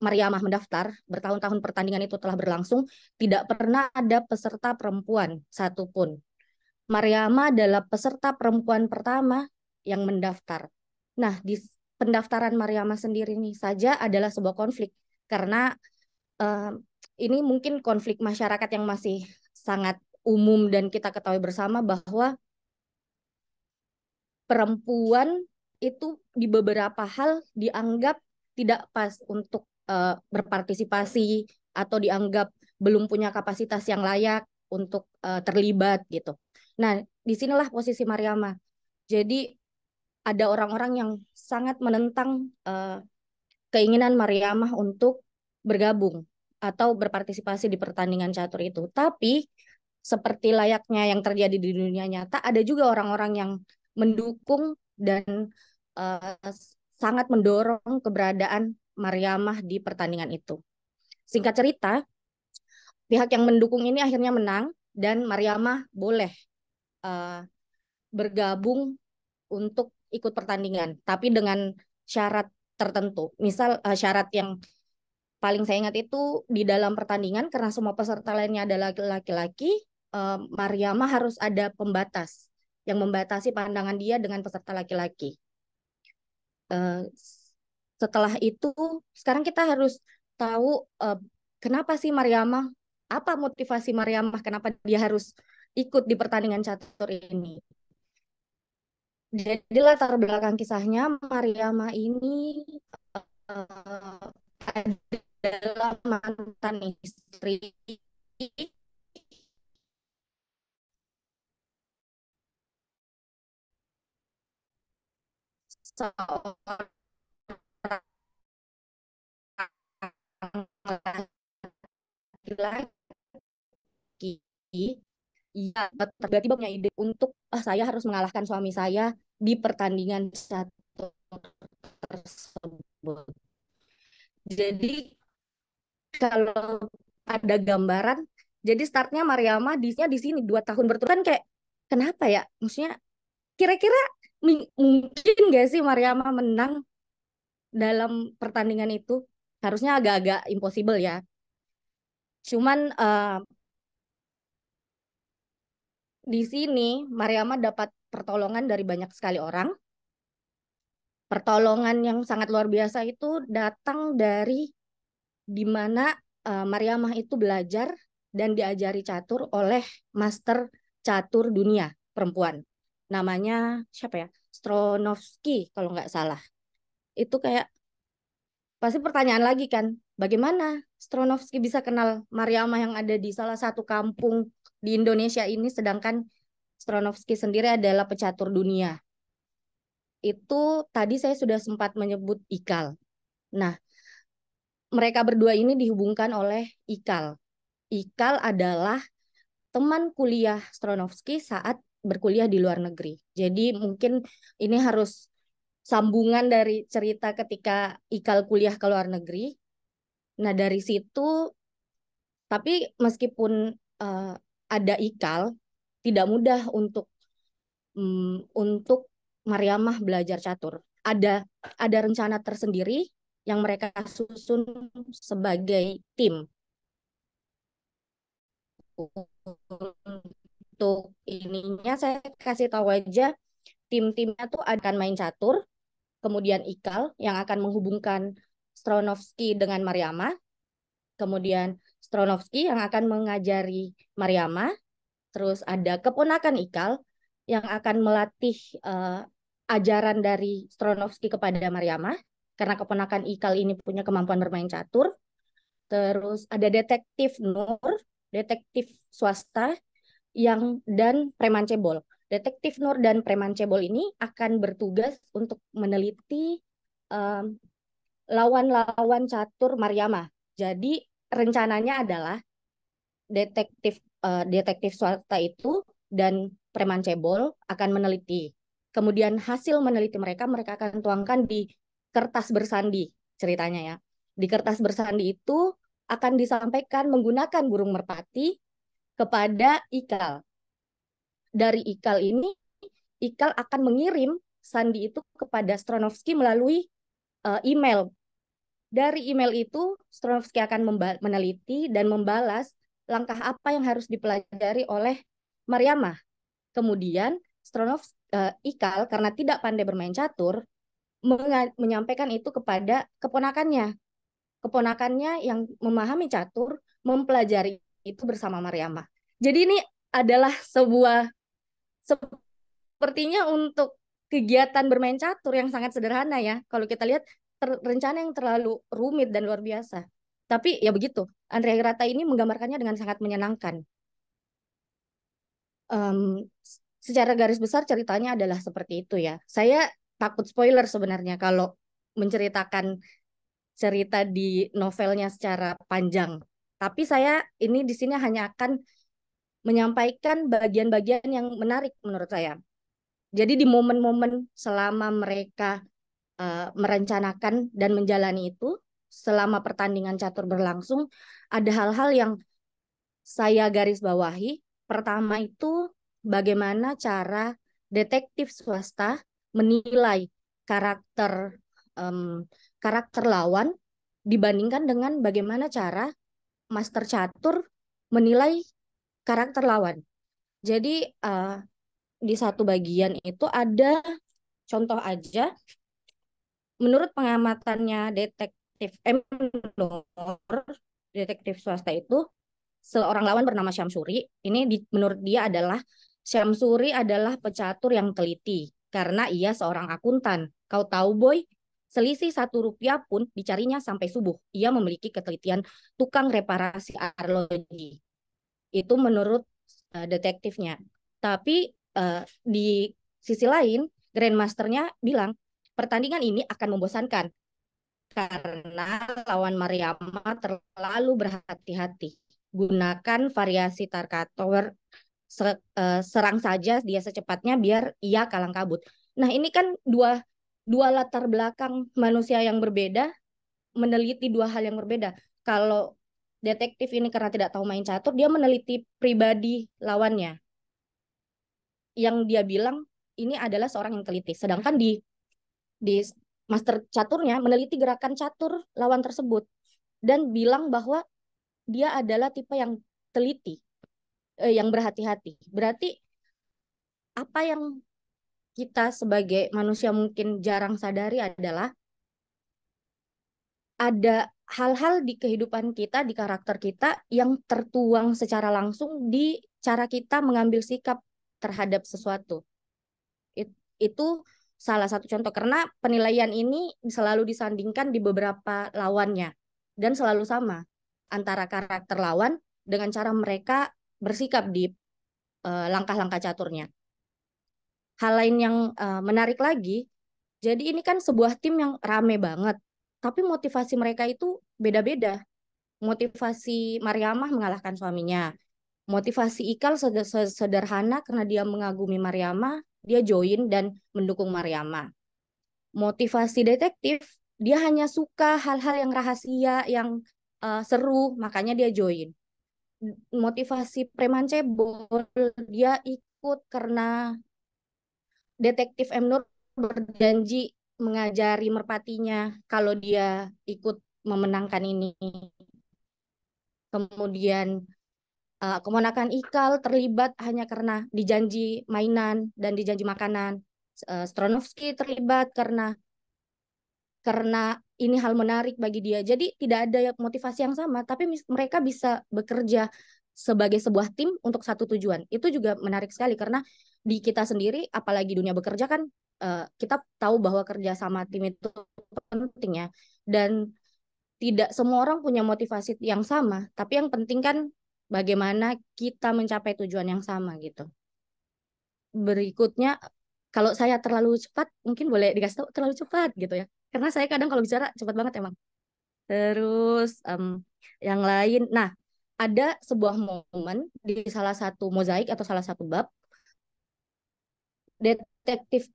Mariamah mendaftar, bertahun-tahun pertandingan itu telah berlangsung, tidak pernah ada peserta perempuan satupun. Mariamah adalah peserta perempuan pertama yang mendaftar. Nah, di pendaftaran Mariamah sendiri ini saja adalah sebuah konflik, karena uh, ini mungkin konflik masyarakat yang masih sangat umum dan kita ketahui bersama bahwa perempuan itu di beberapa hal dianggap tidak pas untuk berpartisipasi atau dianggap belum punya kapasitas yang layak untuk terlibat gitu. Nah, disinilah posisi Mariamah. Jadi ada orang-orang yang sangat menentang keinginan Mariamah untuk bergabung atau berpartisipasi di pertandingan catur itu. Tapi seperti layaknya yang terjadi di dunia nyata, ada juga orang-orang yang mendukung dan uh, sangat mendorong keberadaan Mariamah di pertandingan itu. Singkat cerita, pihak yang mendukung ini akhirnya menang dan Mariamah boleh uh, bergabung untuk ikut pertandingan, tapi dengan syarat tertentu. Misal syarat yang paling saya ingat itu di dalam pertandingan karena semua peserta lainnya adalah laki-laki, Mariamah harus ada pembatas yang membatasi pandangan dia dengan peserta laki-laki. Setelah itu, sekarang kita harus tahu kenapa sih Mariamah, apa motivasi Mariamah, kenapa dia harus ikut di pertandingan catur ini. Jadi latar belakang kisahnya, Mariamah ini uh, adalah mantan istri seorang laki-laki yang tiba-tiba punya ide untuk saya harus mengalahkan suami saya di pertandingan satu tersebut. Jadi kalau ada gambaran, jadi startnya Mariamah di sini 2 tahun berturut kan kayak kenapa ya? Maksudnya kira-kira mungkin gak sih Mariamah menang dalam pertandingan itu? Harusnya agak-agak impossible ya. Cuman di sini Mariamah dapat pertolongan dari banyak sekali orang. Pertolongan yang sangat luar biasa itu datang dari di mana Mariamah itu belajar dan diajari catur oleh master catur dunia perempuan. Namanya siapa ya? Stronovsky kalau nggak salah. Itu kayak pasti pertanyaan lagi kan, bagaimana Stronovsky bisa kenal Mariamah yang ada di salah satu kampung di Indonesia ini, sedangkan Stronovsky sendiri adalah pecatur dunia. Itu tadi saya sudah sempat menyebut Ikal. Nah, mereka berdua ini dihubungkan oleh Ikal. Ikal adalah teman kuliah Stronovsky saat berkuliah di luar negeri. Jadi mungkin ini harus sambungan dari cerita ketika Ikal kuliah ke luar negeri. Nah, dari situ, tapi meskipun ada Ikal, tidak mudah untuk Mariamah belajar catur. Ada rencana tersendiri yang mereka susun sebagai tim. Untuk ininya saya kasih tahu aja, tim-timnya tuh akan main catur, kemudian Ikal yang akan menghubungkan Stronovsky dengan Mariamah, kemudian Stronovski yang akan mengajari Mariama, terus ada keponakan Ikal yang akan melatih ajaran dari Stronovski kepada Mariama, karena keponakan Ikal ini punya kemampuan bermain catur. Terus ada detektif Nur, detektif swasta dan preman cebol. Detektif Nur dan preman cebol ini akan bertugas untuk meneliti lawan-lawan catur Mariama. Jadi rencananya adalah detektif swasta itu dan preman cebol akan meneliti. Kemudian hasil meneliti mereka akan tuangkan di kertas bersandi ceritanya ya. Di kertas bersandi itu akan disampaikan menggunakan burung merpati kepada Ikal. Dari Ikal ini, Ikal akan mengirim sandi itu kepada Stronovski melalui email. Dari email itu, Stronovski akan meneliti dan membalas langkah apa yang harus dipelajari oleh Mariamah. Kemudian, Ikal karena tidak pandai bermain catur, menyampaikan itu kepada keponakannya. Keponakannya yang memahami catur, mempelajari itu bersama Mariamah. Jadi ini adalah sepertinya untuk kegiatan bermain catur yang sangat sederhana ya. Kalau kita lihat rencana yang terlalu rumit dan luar biasa. Tapi ya begitu, Andrea Hirata ini menggambarkannya dengan sangat menyenangkan. Secara garis besar ceritanya adalah seperti itu ya. Saya takut spoiler sebenarnya kalau menceritakan cerita di novelnya secara panjang. Tapi saya ini di sini hanya akan menyampaikan bagian-bagian yang menarik menurut saya. Jadi di momen-momen selama mereka merencanakan dan menjalani itu, selama pertandingan catur berlangsung, ada hal-hal yang saya garis bawahi. Pertama itu bagaimana cara detektif swasta menilai karakter karakter lawan dibandingkan dengan bagaimana cara master catur menilai karakter lawan. Jadi di satu bagian itu ada contoh aja, menurut pengamatannya detektif Nur, detektif swasta itu, seorang lawan bernama Syamsuri. Ini menurut dia Syamsuri adalah pecatur yang teliti karena ia seorang akuntan. Kau tahu boy, selisih Rp1 pun dicarinya sampai subuh. Ia memiliki ketelitian tukang reparasi arloji. Itu menurut detektifnya. Tapi di sisi lain, Grandmasternya bilang pertandingan ini akan membosankan karena lawan Mariama terlalu berhati-hati. Gunakan variasi Tarkatower, serang saja dia secepatnya biar ia kalang kabut. Nah ini kan dua latar belakang manusia yang berbeda, meneliti dua hal yang berbeda. Kalau detektif ini karena tidak tahu main catur, dia meneliti pribadi lawannya. Yang dia bilang ini adalah seorang yang teliti. Sedangkan di master caturnya meneliti gerakan catur lawan tersebut dan bilang bahwa dia adalah tipe yang teliti, yang berhati-hati. Berarti apa yang kita sebagai manusia mungkin jarang sadari adalah ada hal-hal di kehidupan kita, di karakter kita yang tertuang secara langsung di cara kita mengambil sikap terhadap sesuatu. Itu salah satu contoh, karena penilaian ini selalu disandingkan di beberapa lawannya dan selalu sama antara karakter lawan dengan cara mereka bersikap di langkah-langkah caturnya. Hal lain yang menarik lagi, jadi ini kan sebuah tim yang rame banget, tapi motivasi mereka itu beda-beda. Motivasi Mariamah mengalahkan suaminya. Motivasi Ikal sederhana karena dia mengagumi Mariamah, dia join dan mendukung Mariamah. Motivasi detektif, dia hanya suka hal-hal yang rahasia, yang seru, makanya dia join. Motivasi preman cebol, dia ikut karena detektif M. Nur berjanji mengajari merpatinya kalau dia ikut memenangkan ini. Kemudian keponakan Ikal terlibat hanya karena dijanji mainan dan dijanji makanan. Stronovski terlibat karena karena ini hal menarik bagi dia. Jadi tidak ada motivasi yang sama, tapi mereka bisa bekerja sebagai sebuah tim untuk satu tujuan. Itu juga menarik sekali karena di kita sendiri, apalagi dunia bekerja kan, kita tahu bahwa kerja sama tim itu penting ya. Dan tidak semua orang punya motivasi yang sama, tapi yang penting kan bagaimana kita mencapai tujuan yang sama gitu. Berikutnya, kalau saya terlalu cepat, mungkin boleh dikasih tahu terlalu cepat gitu ya. Karena saya kadang kalau bicara cepat banget emang. Terus yang lain, nah ada sebuah momen di salah satu mozaik atau salah satu bab, detektif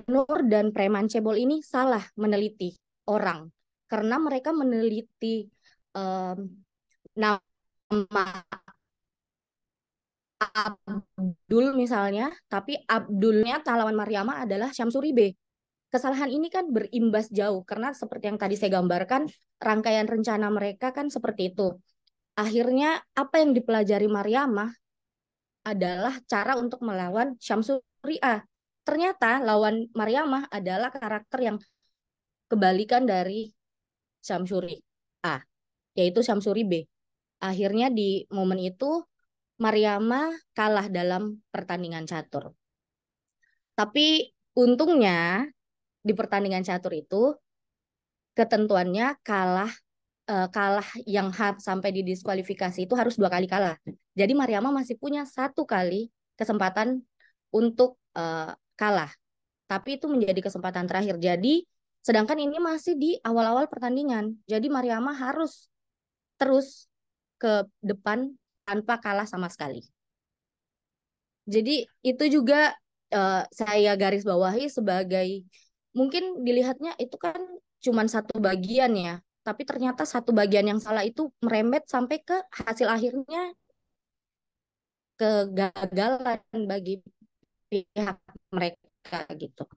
Nur dan preman cebol ini salah meneliti orang karena mereka meneliti em, nama Abdul misalnya, tapi Abdulnya pahlawan Mariama adalah Syamsuri B. Kesalahan ini kan berimbas jauh karena seperti yang tadi saya gambarkan, rangkaian rencana mereka kan seperti itu. Akhirnya apa yang dipelajari Mariamah adalah cara untuk melawan Syamsuri A. Ternyata lawan Mariamah adalah karakter yang kebalikan dari Syamsuri A, yaitu Syamsuri B. Akhirnya di momen itu Mariamah kalah dalam pertandingan catur. Tapi untungnya di pertandingan catur itu ketentuannya kalah yang sampai di diskualifikasi itu harus 2 kali kalah. Jadi Mariama masih punya 1 kali kesempatan untuk kalah. Tapi itu menjadi kesempatan terakhir. Jadi sedangkan ini masih di awal-awal pertandingan. Jadi Mariama harus terus ke depan tanpa kalah sama sekali. Jadi itu juga saya garis bawahi sebagai mungkin dilihatnya itu kan cuma satu bagian ya, tapi ternyata satu bagian yang salah itu merembet sampai ke hasil akhirnya kegagalan bagi pihak mereka gitu.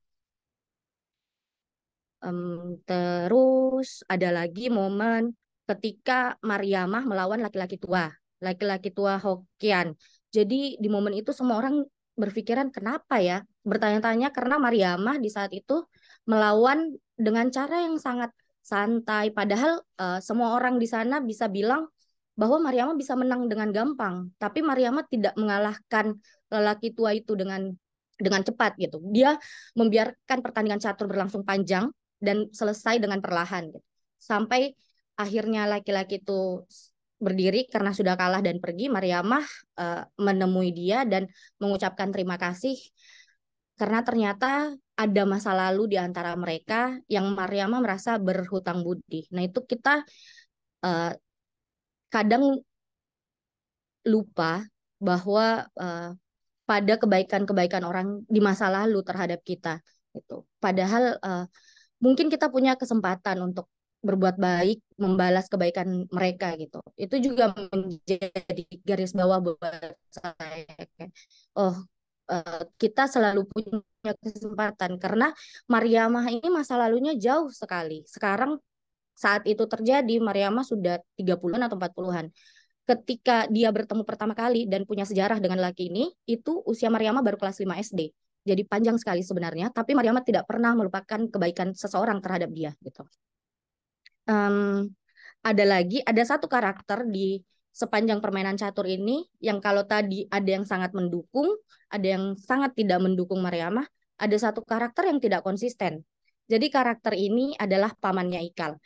Terus ada lagi momen ketika Mariamah melawan laki-laki tua Hokian. Jadi di momen itu semua orang berpikiran kenapa ya? Bertanya-tanya karena Mariamah di saat itu melawan dengan cara yang sangat santai. Padahal semua orang di sana bisa bilang bahwa Mariamah bisa menang dengan gampang. Tapi Mariamah tidak mengalahkan lelaki tua itu dengan cepat gitu. Dia membiarkan pertandingan catur berlangsung panjang dan selesai dengan perlahan gitu. Sampai akhirnya laki-laki itu berdiri karena sudah kalah dan pergi. Mariamah menemui dia dan mengucapkan terima kasih karena ternyata ada masa lalu di antara mereka yang Mariamah merasa berhutang budi. Nah itu kita uh, kadang lupa bahwa pada kebaikan-kebaikan orang di masa lalu terhadap kita gitu. Padahal mungkin kita punya kesempatan untuk berbuat baik, membalas kebaikan mereka gitu. Itu juga menjadi garis bawah buat saya. Oh, kita selalu punya kesempatan karena Mariamah ini masa lalunya jauh sekali. Sekarang saat itu terjadi, Mariamah sudah 30-an atau 40-an. Ketika dia bertemu pertama kali dan punya sejarah dengan laki ini, itu usia Mariamah baru kelas 5 SD. Jadi panjang sekali sebenarnya, tapi Mariamah tidak pernah melupakan kebaikan seseorang terhadap dia gitu. Ada satu karakter di sepanjang permainan catur ini yang kalau tadi ada yang sangat mendukung, ada yang sangat tidak mendukung Mariamah, ada satu karakter yang tidak konsisten. Jadi karakter ini adalah pamannya Ikal.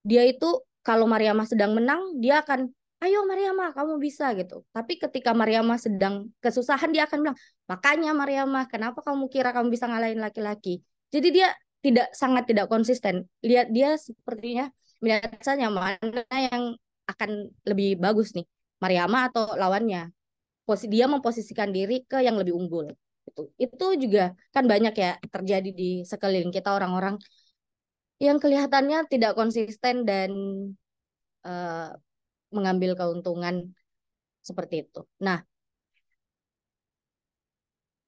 Dia itu kalau Mariamah sedang menang, dia akan, ayo Mariamah, kamu bisa gitu. Tapi ketika Mariamah sedang kesusahan, dia akan bilang, makanya Mariamah, kenapa kamu kira kamu bisa ngalahin laki-laki? Jadi dia sangat tidak konsisten. Lihat dia sepertinya melihat saja mana yang akan lebih bagus nih, Mariamah atau lawannya. Dia memposisikan diri ke yang lebih unggul. Itu juga kan banyak ya terjadi di sekeliling kita orang-orang yang kelihatannya tidak konsisten dan uh, mengambil keuntungan seperti itu. Nah,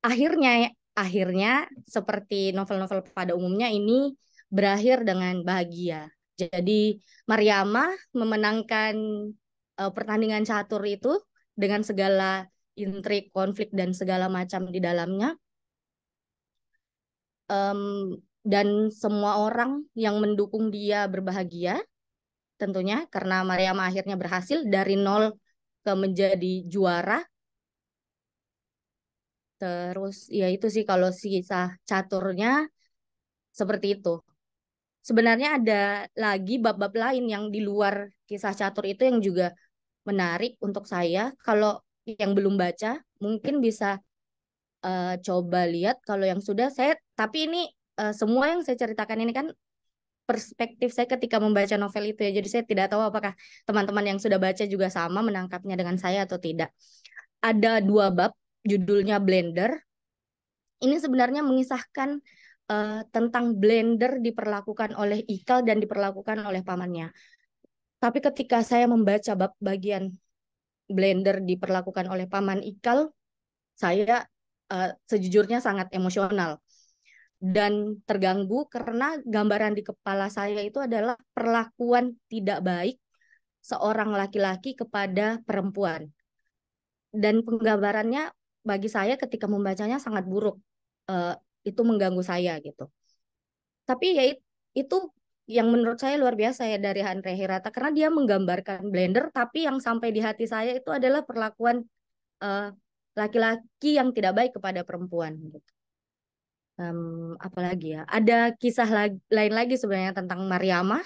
akhirnya akhirnya seperti novel-novel pada umumnya ini berakhir dengan bahagia. Jadi Mariamah memenangkan pertandingan catur itu dengan segala intrik, konflik dan segala macam di dalamnya. Um, dan semua orang yang mendukung dia berbahagia tentunya karena Mariam akhirnya berhasil dari nol ke menjadi juara. Terus ya itu sih kalau kisah caturnya seperti itu. Sebenarnya ada lagi bab-bab lain yang di luar kisah catur itu yang juga menarik untuk saya. Kalau yang belum baca mungkin bisa coba lihat. Kalau yang sudah saya, tapi ini semua yang saya ceritakan ini kan perspektif saya ketika membaca novel itu ya. Jadi saya tidak tahu apakah teman-teman yang sudah baca juga sama menangkapnya dengan saya atau tidak. Ada dua bab, judulnya Blender. Ini sebenarnya mengisahkan tentang Blender diperlakukan oleh Ikal dan diperlakukan oleh pamannya. Tapi ketika saya membaca bab bagian Blender diperlakukan oleh paman Ikal, saya sejujurnya sangat emosional dan terganggu karena gambaran di kepala saya itu adalah perlakuan tidak baik seorang laki-laki kepada perempuan. Dan penggambarannya bagi saya ketika membacanya sangat buruk. Eh, itu mengganggu saya gitu. Tapi ya itu yang menurut saya luar biasa ya dari Andre Hirata karena dia menggambarkan Blender tapi yang sampai di hati saya itu adalah perlakuan eh, laki-laki yang tidak baik kepada perempuan gitu. Apalagi ya, ada kisah lain lagi sebenarnya tentang Mariamah,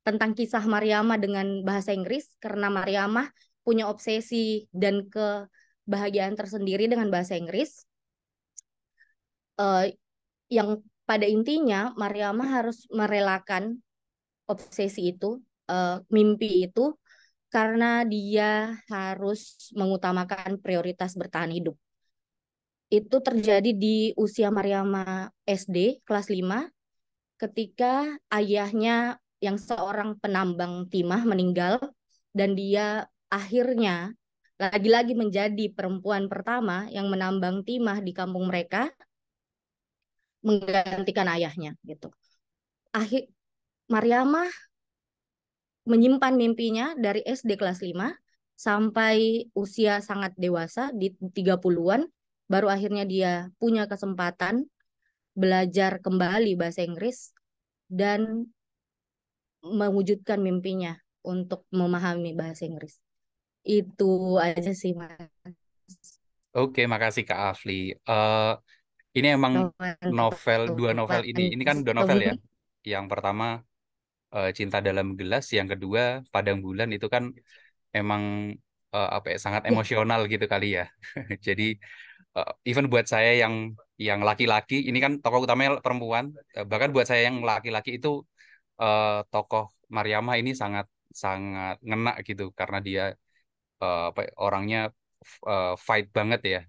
tentang kisah Mariamah dengan bahasa Inggris karena Mariamah punya obsesi dan kebahagiaan tersendiri dengan bahasa Inggris. Eh, yang pada intinya Mariamah harus merelakan obsesi itu, mimpi itu, karena dia harus mengutamakan prioritas bertahan hidup. Itu terjadi di usia Mariamah SD kelas 5 ketika ayahnya yang seorang penambang timah meninggal dan dia akhirnya lagi-lagi menjadi perempuan pertama yang menambang timah di kampung mereka menggantikan ayahnya gitu. Akhir Mariamah menyimpan mimpinya dari SD kelas 5 sampai usia sangat dewasa di 30-an baru akhirnya dia punya kesempatan belajar kembali bahasa Inggris dan mewujudkan mimpinya untuk memahami bahasa Inggris. Itu aja sih Mas. Oke, makasih Kak Afli. Eh, ini emang dua novel ini kan dua novel ya. Yang pertama Cinta Dalam Gelas, yang kedua Padang Bulan itu kan emang apa ya, sangat Ya, emosional gitu kali ya. Jadi even buat saya yang laki-laki, ini kan tokoh utamanya perempuan, bahkan buat saya yang laki-laki itu tokoh Mariamah ini sangat sangat ngena gitu karena dia apa ya, orangnya fight banget ya,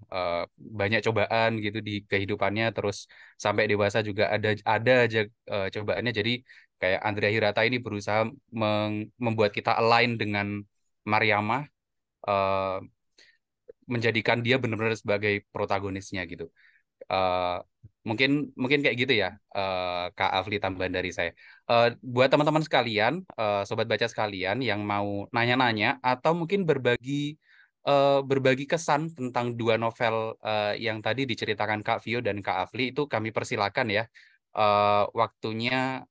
banyak cobaan gitu di kehidupannya, terus sampai dewasa juga ada aja cobaannya. Jadi kayak Andrea Hirata ini berusaha membuat kita align dengan Mariamah, eh, menjadikan dia benar-benar sebagai protagonisnya gitu. Eh, mungkin mungkin kayak gitu ya, Kak Afli, tambahan dari saya. Buat teman-teman sekalian, sobat baca sekalian yang mau nanya-nanya atau mungkin berbagi kesan tentang dua novel yang tadi diceritakan Kak Vio dan Kak Afli, itu kami persilakan ya. Waktunya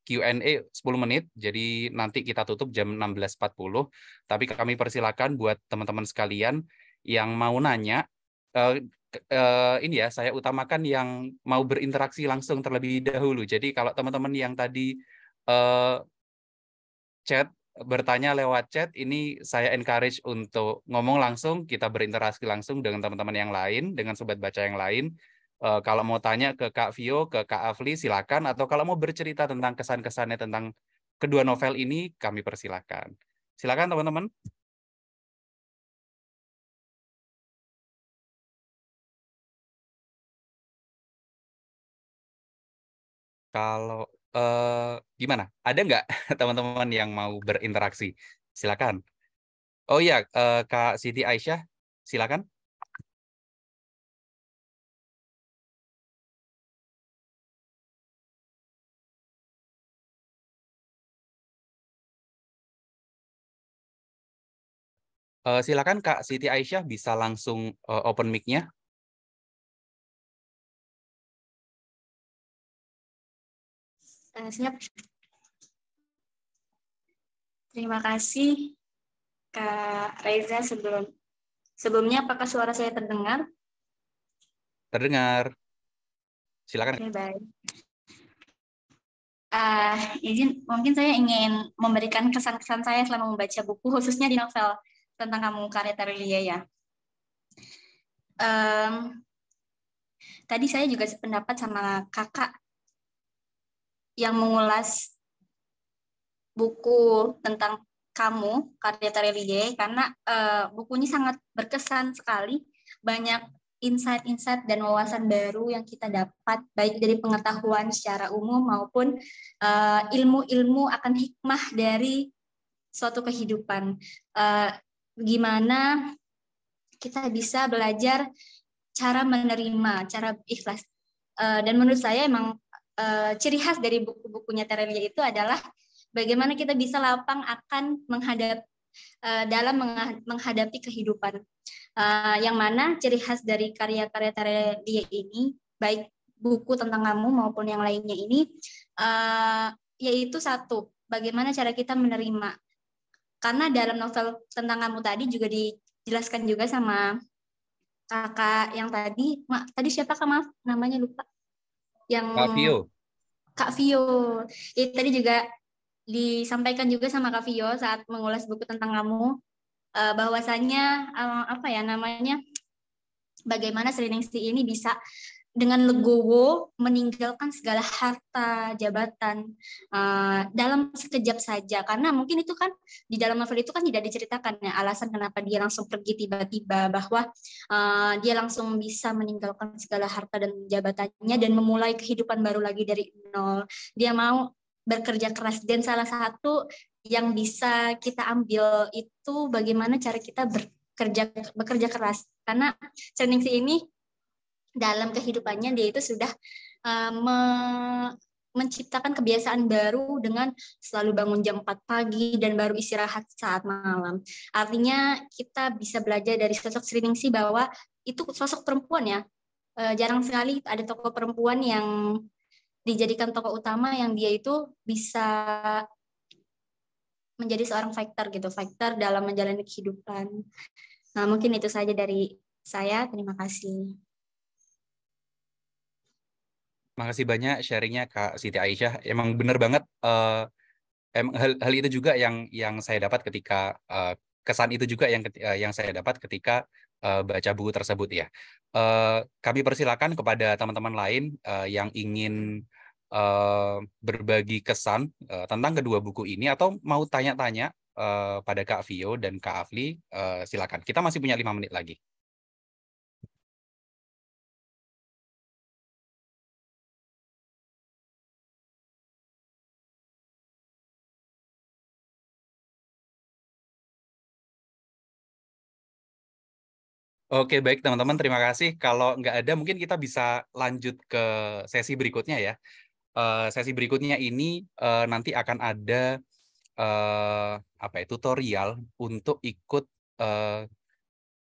Q&A 10 menit, jadi nanti kita tutup jam 16.40. Tapi kami persilakan buat teman-teman sekalian yang mau nanya, eh, ini ya, saya utamakan yang mau berinteraksi langsung terlebih dahulu. Jadi kalau teman-teman yang tadi eh, chat, bertanya lewat chat, ini saya encourage untuk ngomong langsung, kita berinteraksi langsung dengan teman-teman yang lain, dengan sobat baca yang lain. Kalau mau tanya ke Kak Vio, ke Kak Afli, silakan. Atau kalau mau bercerita tentang kesan-kesannya tentang kedua novel ini, kami persilakan. Silakan teman-teman. Kalau gimana? Ada nggak teman-teman yang mau berinteraksi? Silakan. Oh iya, Kak Siti Aisyah, silakan. Silakan Kak Siti Aisyah bisa langsung open mic-nya. Siap. Terima kasih Kak Reza. Sebelumnya apakah suara saya terdengar? Terdengar. Silakan. Oke, baik. Mungkin saya ingin memberikan kesan-kesan saya selama membaca buku, khususnya di novel tentang kamu karya Terelia ya. Tadi saya juga sependapat sama kakak yang mengulas buku tentang kamu karya Terelia karena bukunya sangat berkesan sekali, banyak insight-insight dan wawasan baru yang kita dapat baik dari pengetahuan secara umum maupun ilmu-ilmu akan hikmah dari suatu kehidupan. Gimana kita bisa belajar cara menerima, cara ikhlas. Dan menurut saya emang ciri khas dari buku-bukunya Terelia itu adalah bagaimana kita bisa lapang akan menghadapi kehidupan. Yang mana ciri khas dari karya-karya Terelia ini, baik buku tentang kamu maupun yang lainnya ini, yaitu satu, bagaimana cara kita menerima. Karena dalam novel tentang kamu tadi juga dijelaskan juga sama kakak yang tadi, tadi siapa kak, maaf namanya lupa, yang Kak Vio. Kak Vio. Itu tadi juga disampaikan juga sama Kak Vio saat mengulas buku tentang kamu, bahwasanya bagaimana Sriningsih ini bisa dengan legowo meninggalkan segala harta jabatan dalam sekejap saja, karena mungkin itu kan di dalam novel itu kan tidak diceritakan ya alasan kenapa dia langsung pergi tiba-tiba, bahwa dia langsung bisa meninggalkan segala harta dan jabatannya dan memulai kehidupan baru lagi dari nol. Dia mau bekerja keras, dan salah satu yang bisa kita ambil itu bagaimana cara kita bekerja keras, karena Sriningsih ini dalam kehidupannya dia itu sudah menciptakan kebiasaan baru dengan selalu bangun jam 4 pagi dan baru istirahat saat malam. Artinya kita bisa belajar dari sosok Sriningsih bahwa itu sosok perempuan ya. Jarang sekali ada tokoh perempuan yang dijadikan tokoh utama yang dia itu bisa menjadi seorang fighter gitu, fighter dalam menjalani kehidupan. Nah, mungkin itu saja dari saya. Terima kasih. Makasih banyak sharingnya Kak Siti Aisyah. Emang bener banget. Emang hal itu juga yang saya dapat ketika kesan itu juga yang saya dapat ketika baca buku tersebut ya. Kami persilakan kepada teman-teman lain yang ingin berbagi kesan tentang kedua buku ini atau mau tanya-tanya pada Kak Vio dan Kak Afli, silakan. Kita masih punya 5 menit lagi. Oke, baik teman-teman, terima kasih. Kalau nggak ada, mungkin kita bisa lanjut ke sesi berikutnya ya. Sesi berikutnya ini nanti akan ada tutorial untuk ikut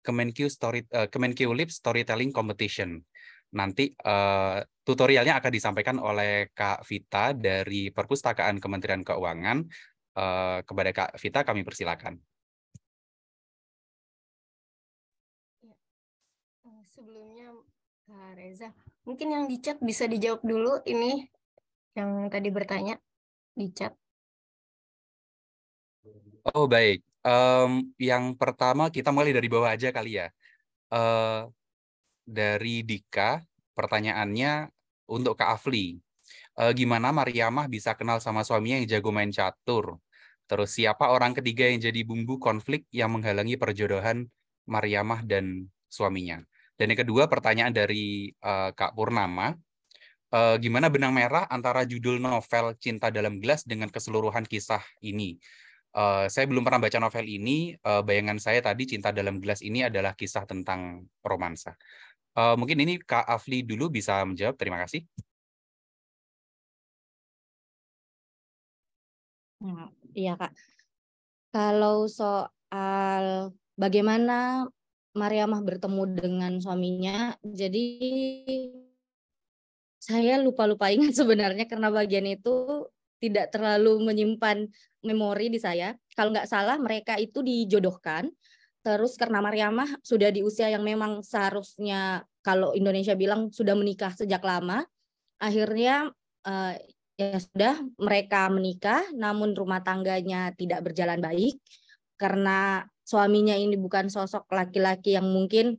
Kemenq Lip Storytelling Competition. Nanti tutorialnya akan disampaikan oleh Kak Vita dari Perpustakaan Kementerian Keuangan. Kepada Kak Vita kami persilakan. Sebelumnya Kak Reza, mungkin yang di chat bisa dijawab dulu ini yang tadi bertanya di chat. Oh baik, yang pertama kita mulai dari bawah aja kali ya. Dari Dika, pertanyaannya untuk Kak Afli. Gimana Mariamah bisa kenal sama suaminya yang jago main catur? Terus siapa orang ketiga yang jadi bumbu konflik yang menghalangi perjodohan Mariamah dan suaminya? Dan yang kedua pertanyaan dari Kak Purnama, gimana benang merah antara judul novel Cinta Dalam Gelas dengan keseluruhan kisah ini? Saya belum pernah baca novel ini. Bayangan saya tadi Cinta Dalam Gelas ini adalah kisah tentang romansa. Mungkin ini Kak Afli dulu bisa menjawab. Terima kasih. Iya Kak. Kalau soal bagaimana Mariamah bertemu dengan suaminya, jadi Saya lupa-lupa ingat sebenarnya karena bagian itu tidak terlalu menyimpan memori di saya. Kalau nggak salah mereka itu dijodohkan. Terus karena Mariamah sudah di usia yang memang seharusnya kalau Indonesia bilang sudah menikah sejak lama. Akhirnya ya sudah mereka menikah, namun rumah tangganya tidak berjalan baik karena suaminya ini bukan sosok laki-laki yang mungkin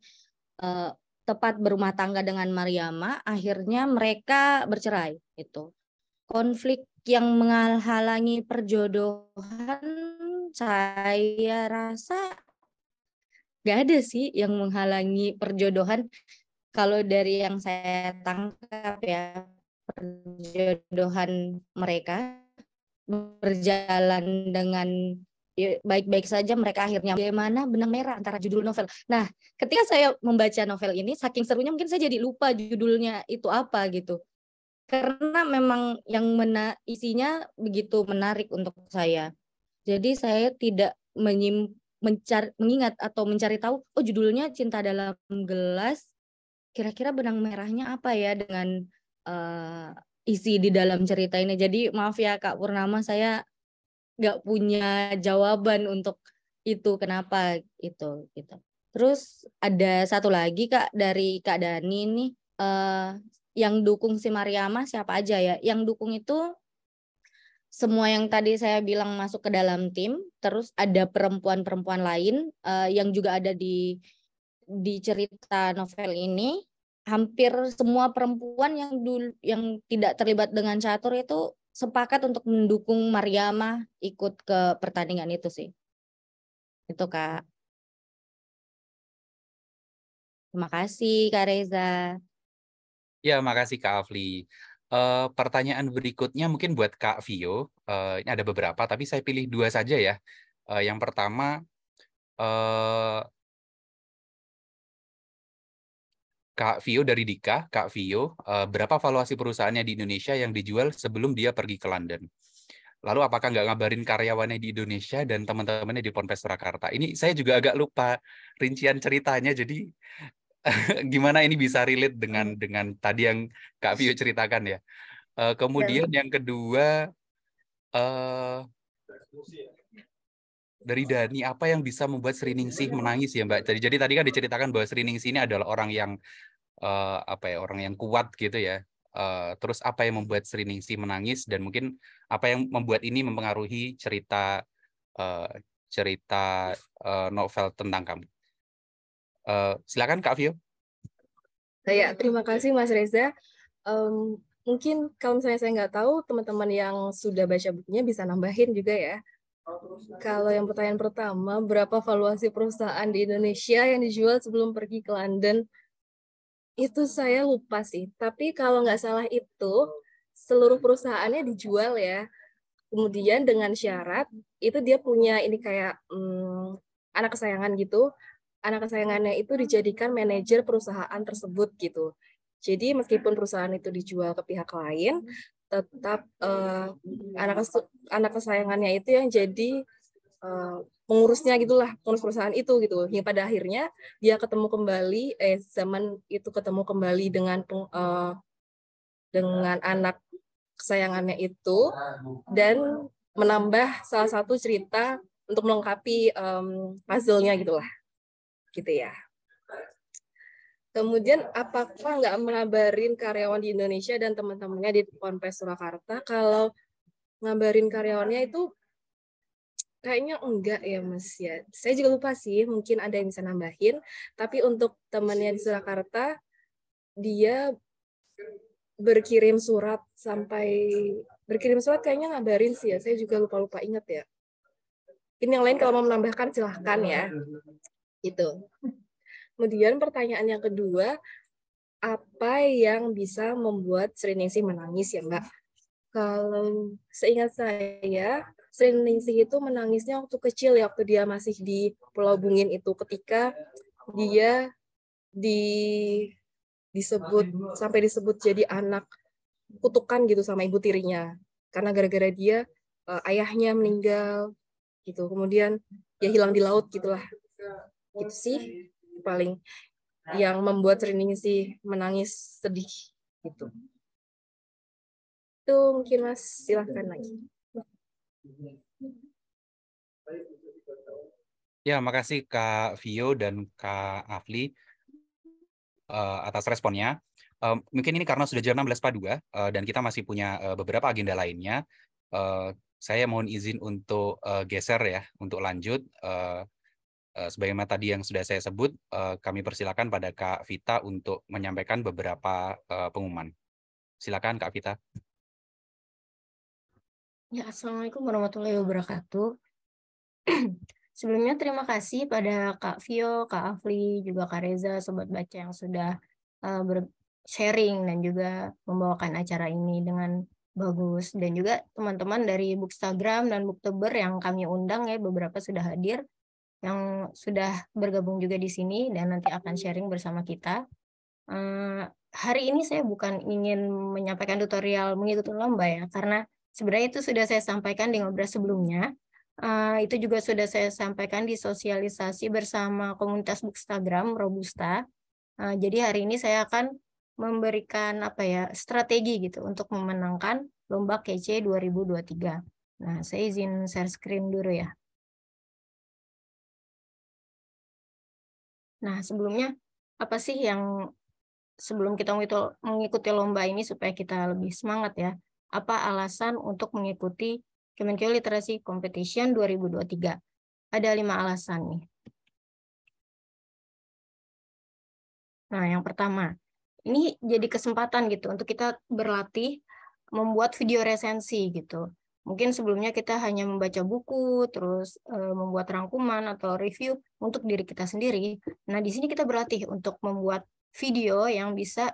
eh, tepat berumah tangga dengan Mariama. Akhirnya mereka bercerai. Itu konflik yang menghalangi perjodohan, saya rasa nggak ada sih yang menghalangi perjodohan. Kalau dari yang saya tangkap ya, perjodohan mereka berjalan dengan baik-baik saja. Mereka akhirnya bagaimana benang merah antara judul novel. Nah, ketika saya membaca novel ini, saking serunya mungkin saya jadi lupa judulnya itu apa gitu. Karena memang yang isinya begitu menarik untuk saya. Jadi saya tidak mengingat atau mencari tahu, oh judulnya Cinta Dalam Gelas, kira-kira benang merahnya apa ya dengan isi di dalam cerita ini. Jadi maaf ya Kak Purnama, saya nggak punya jawaban untuk itu kenapa itu gitu. Terus ada satu lagi Kak dari Kak Dani ini, yang dukung si Mariama siapa aja ya? Yang dukung itu semua yang tadi saya bilang masuk ke dalam tim. Terus ada perempuan-perempuan lain yang juga ada di cerita novel ini. Hampir semua perempuan yang tidak terlibat dengan catur itu sepakat untuk mendukung Mariama ikut ke pertandingan itu sih. Itu Kak. Terima kasih Kak Reza. Ya, makasih Kak Afli. Pertanyaan berikutnya mungkin buat Kak Vio. Ini ada beberapa, tapi saya pilih 2 saja ya. Yang pertama, Kak Vio dari Dika. Kak Vio, berapa valuasi perusahaannya di Indonesia yang dijual sebelum dia pergi ke London? Lalu apakah nggak ngabarin karyawannya di Indonesia dan teman-temannya di Ponpes Surakarta? Ini saya juga agak lupa rincian ceritanya, jadi gimana ini bisa relate dengan tadi yang Kak Vio ceritakan ya. Kemudian yang kedua, dari Dani, apa yang bisa membuat Sri Ningsih menangis ya Mbak? Jadi tadi kan diceritakan bahwa Sri Ningsih ini adalah orang yang orang yang kuat gitu ya. Terus apa yang membuat Sri Ningsih menangis dan mungkin apa yang membuat ini mempengaruhi cerita novel tentang kamu? Silakan Kak Vio. Ya, terima kasih Mas Reza. Mungkin kalau misalnya saya nggak tahu, teman-teman yang sudah baca bukunya bisa nambahin juga ya. Kalau yang pertanyaan pertama, berapa valuasi perusahaan di Indonesia yang dijual sebelum pergi ke London? Itu saya lupa sih. Tapi kalau nggak salah itu, seluruh perusahaannya dijual ya. Kemudian dengan syarat, itu dia punya ini kayak anak kesayangan gitu. Anak kesayangannya itu dijadikan manajer perusahaan tersebut gitu. Jadi meskipun perusahaan itu dijual ke pihak lain, tetap anak kesayangannya itu yang jadi pengurusnya gitulah, pengurus perusahaan itu gitu. Hingga pada akhirnya dia ketemu kembali, zaman itu ketemu kembali dengan anak kesayangannya itu dan menambah salah satu cerita untuk melengkapi puzzle-nya gitulah, gitu ya. Kemudian apakah nggak mengabarin karyawan di Indonesia dan teman-temannya di Ponpes Surakarta? Kalau ngabarin karyawannya itu kayaknya enggak ya Mas ya. Saya juga lupa sih, mungkin ada yang bisa nambahin. Tapi untuk temannya di Surakarta, dia berkirim surat kayaknya ngabarin sih ya. Saya juga lupa-lupa ingat ya. Ini yang lain kalau mau menambahkan silahkan ya. Gitu. Kemudian pertanyaan yang kedua, apa yang bisa membuat Sri Ningsih menangis ya Mbak? Kalau seingat saya, Sri Ningsih itu menangisnya waktu kecil ya, waktu dia masih di Pulau Bungin itu, ketika dia sampai disebut jadi anak kutukan gitu sama ibu tirinya, karena gara-gara dia ayahnya meninggal gitu, kemudian dia hilang di laut gitulah. Itu sih paling yang membuat Sri Ningsih menangis sedih gitu. Itu mungkin Mas, silahkan lagi. Ya, makasih Kak Vio dan Kak Afli atas responnya. Mungkin ini karena sudah jam 16.42 dan kita masih punya beberapa agenda lainnya. Saya mohon izin untuk geser ya, untuk lanjut. Sebagaimana tadi yang sudah saya sebut, kami persilakan pada Kak Vita untuk menyampaikan beberapa pengumuman. Silakan Kak Vita. Ya, Assalamualaikum warahmatullahi wabarakatuh. Sebelumnya terima kasih pada Kak Vio, Kak Afli, juga Kak Reza, Sobat Baca yang sudah sharing dan juga membawakan acara ini dengan bagus. Dan juga teman-teman dari Bookstagram dan Booktuber yang kami undang ya, beberapa sudah hadir, yang sudah bergabung juga di sini dan nanti akan sharing bersama kita. Hari ini saya bukan ingin menyampaikan tutorial mengikuti lomba ya, karena sebenarnya itu sudah saya sampaikan di ngobrol sebelumnya. Itu juga sudah saya sampaikan di sosialisasi bersama komunitas Bookstagram Robusta. Jadi hari ini saya akan memberikan strategi gitu untuk memenangkan lomba KC 2023. Nah, saya izin share screen dulu ya. Nah, sebelumnya apa sih yang sebelum kita mengikuti lomba ini supaya kita lebih semangat ya? Apa alasan untuk mengikuti Kemenkeu Literasi Competition 2023? Ada 5 alasan nih. Nah, yang pertama, ini jadi kesempatan gitu untuk kita berlatih membuat video resensi gitu. Mungkin sebelumnya kita hanya membaca buku, terus membuat rangkuman atau review untuk diri kita sendiri. Nah, di sini kita berlatih untuk membuat video yang bisa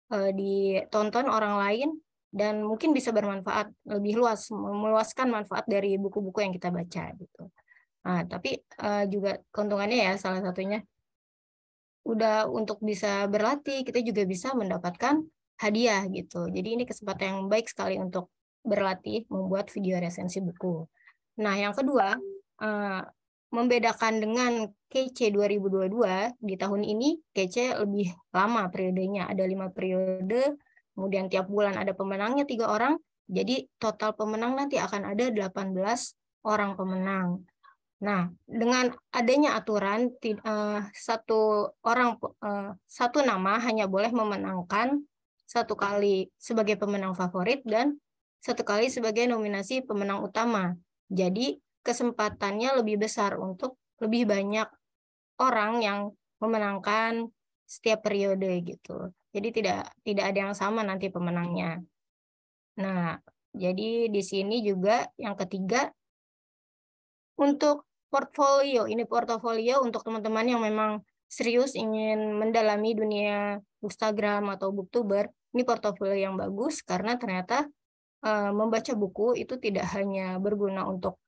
ditonton orang lain dan mungkin bisa bermanfaat lebih luas, meluaskan manfaat dari buku-buku yang kita baca gitu. Nah, tapi juga keuntungannya ya salah satunya udah untuk bisa berlatih, kita juga bisa mendapatkan hadiah gitu. Jadi ini kesempatan yang baik sekali untuk berlatih membuat video resensi buku. Nah, yang kedua, membedakan dengan KC 2022, di tahun ini KC lebih lama periodenya, ada 5 periode, kemudian tiap bulan ada pemenangnya 3 orang, jadi total pemenang nanti akan ada 18 orang pemenang. Nah, dengan adanya aturan satu nama hanya boleh memenangkan 1 kali sebagai pemenang favorit dan 1 kali sebagai nominasi pemenang utama. Jadi kesempatannya lebih besar untuk lebih banyak orang yang memenangkan setiap periode gitu. Jadi tidak ada yang sama nanti pemenangnya. Nah, jadi di sini juga yang ketiga untuk portfolio. Ini portofolio untuk teman-teman yang memang serius ingin mendalami dunia Bookstagram atau Booktuber. Ini portofolio yang bagus karena ternyata membaca buku itu tidak hanya berguna untuk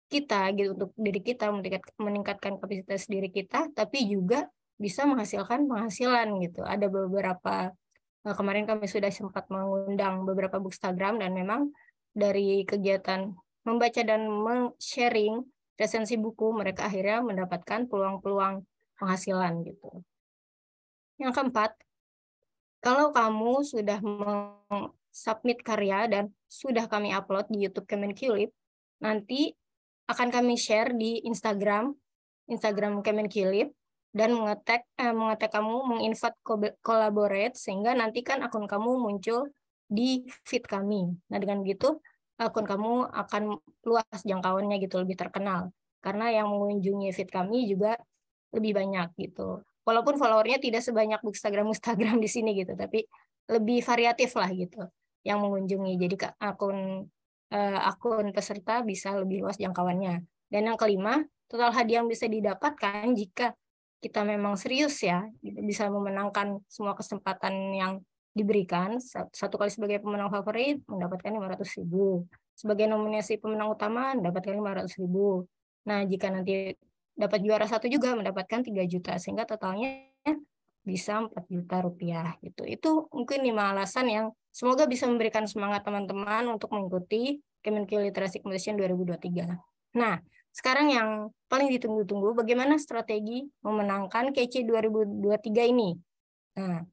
kita gitu, untuk diri kita, meningkatkan kapasitas diri kita, tapi juga bisa menghasilkan penghasilan gitu. Ada beberapa kemarin kami sudah sempat mengundang beberapa Bookstagram dan memang dari kegiatan membaca dan sharing resensi buku, mereka akhirnya mendapatkan peluang-peluang penghasilan gitu. Yang keempat, kalau kamu sudah submit karya dan sudah kami upload di YouTube Kemenkeu, nanti akan kami share di Instagram Kemenkeu dan mengetek kamu, menginvite collaborate sehingga nanti kan akun kamu muncul di feed kami. Nah, dengan begitu akun kamu akan luas jangkauannya gitu, lebih terkenal karena yang mengunjungi feed kami juga lebih banyak gitu. Walaupun followernya tidak sebanyak Bookstagram di sini gitu, tapi lebih variatif lah gitu yang mengunjungi. Jadi akun peserta bisa lebih luas jangkauannya. Dan yang kelima, total hadiah yang bisa didapatkan jika kita memang serius ya, bisa memenangkan semua kesempatan yang diberikan. 1 kali sebagai pemenang favorit mendapatkan 500.000. Sebagai nominasi pemenang utama mendapatkan 500.000. Nah, jika nanti dapat juara 1 juga mendapatkan 3 juta, sehingga totalnya bisa 4 juta rupiah gitu. Itu mungkin 5 alasan yang semoga bisa memberikan semangat teman-teman untuk mengikuti Kemenkeu Literasi Competition 2023. Nah, sekarang yang paling ditunggu-tunggu, bagaimana strategi memenangkan KC 2023 ini? Nah,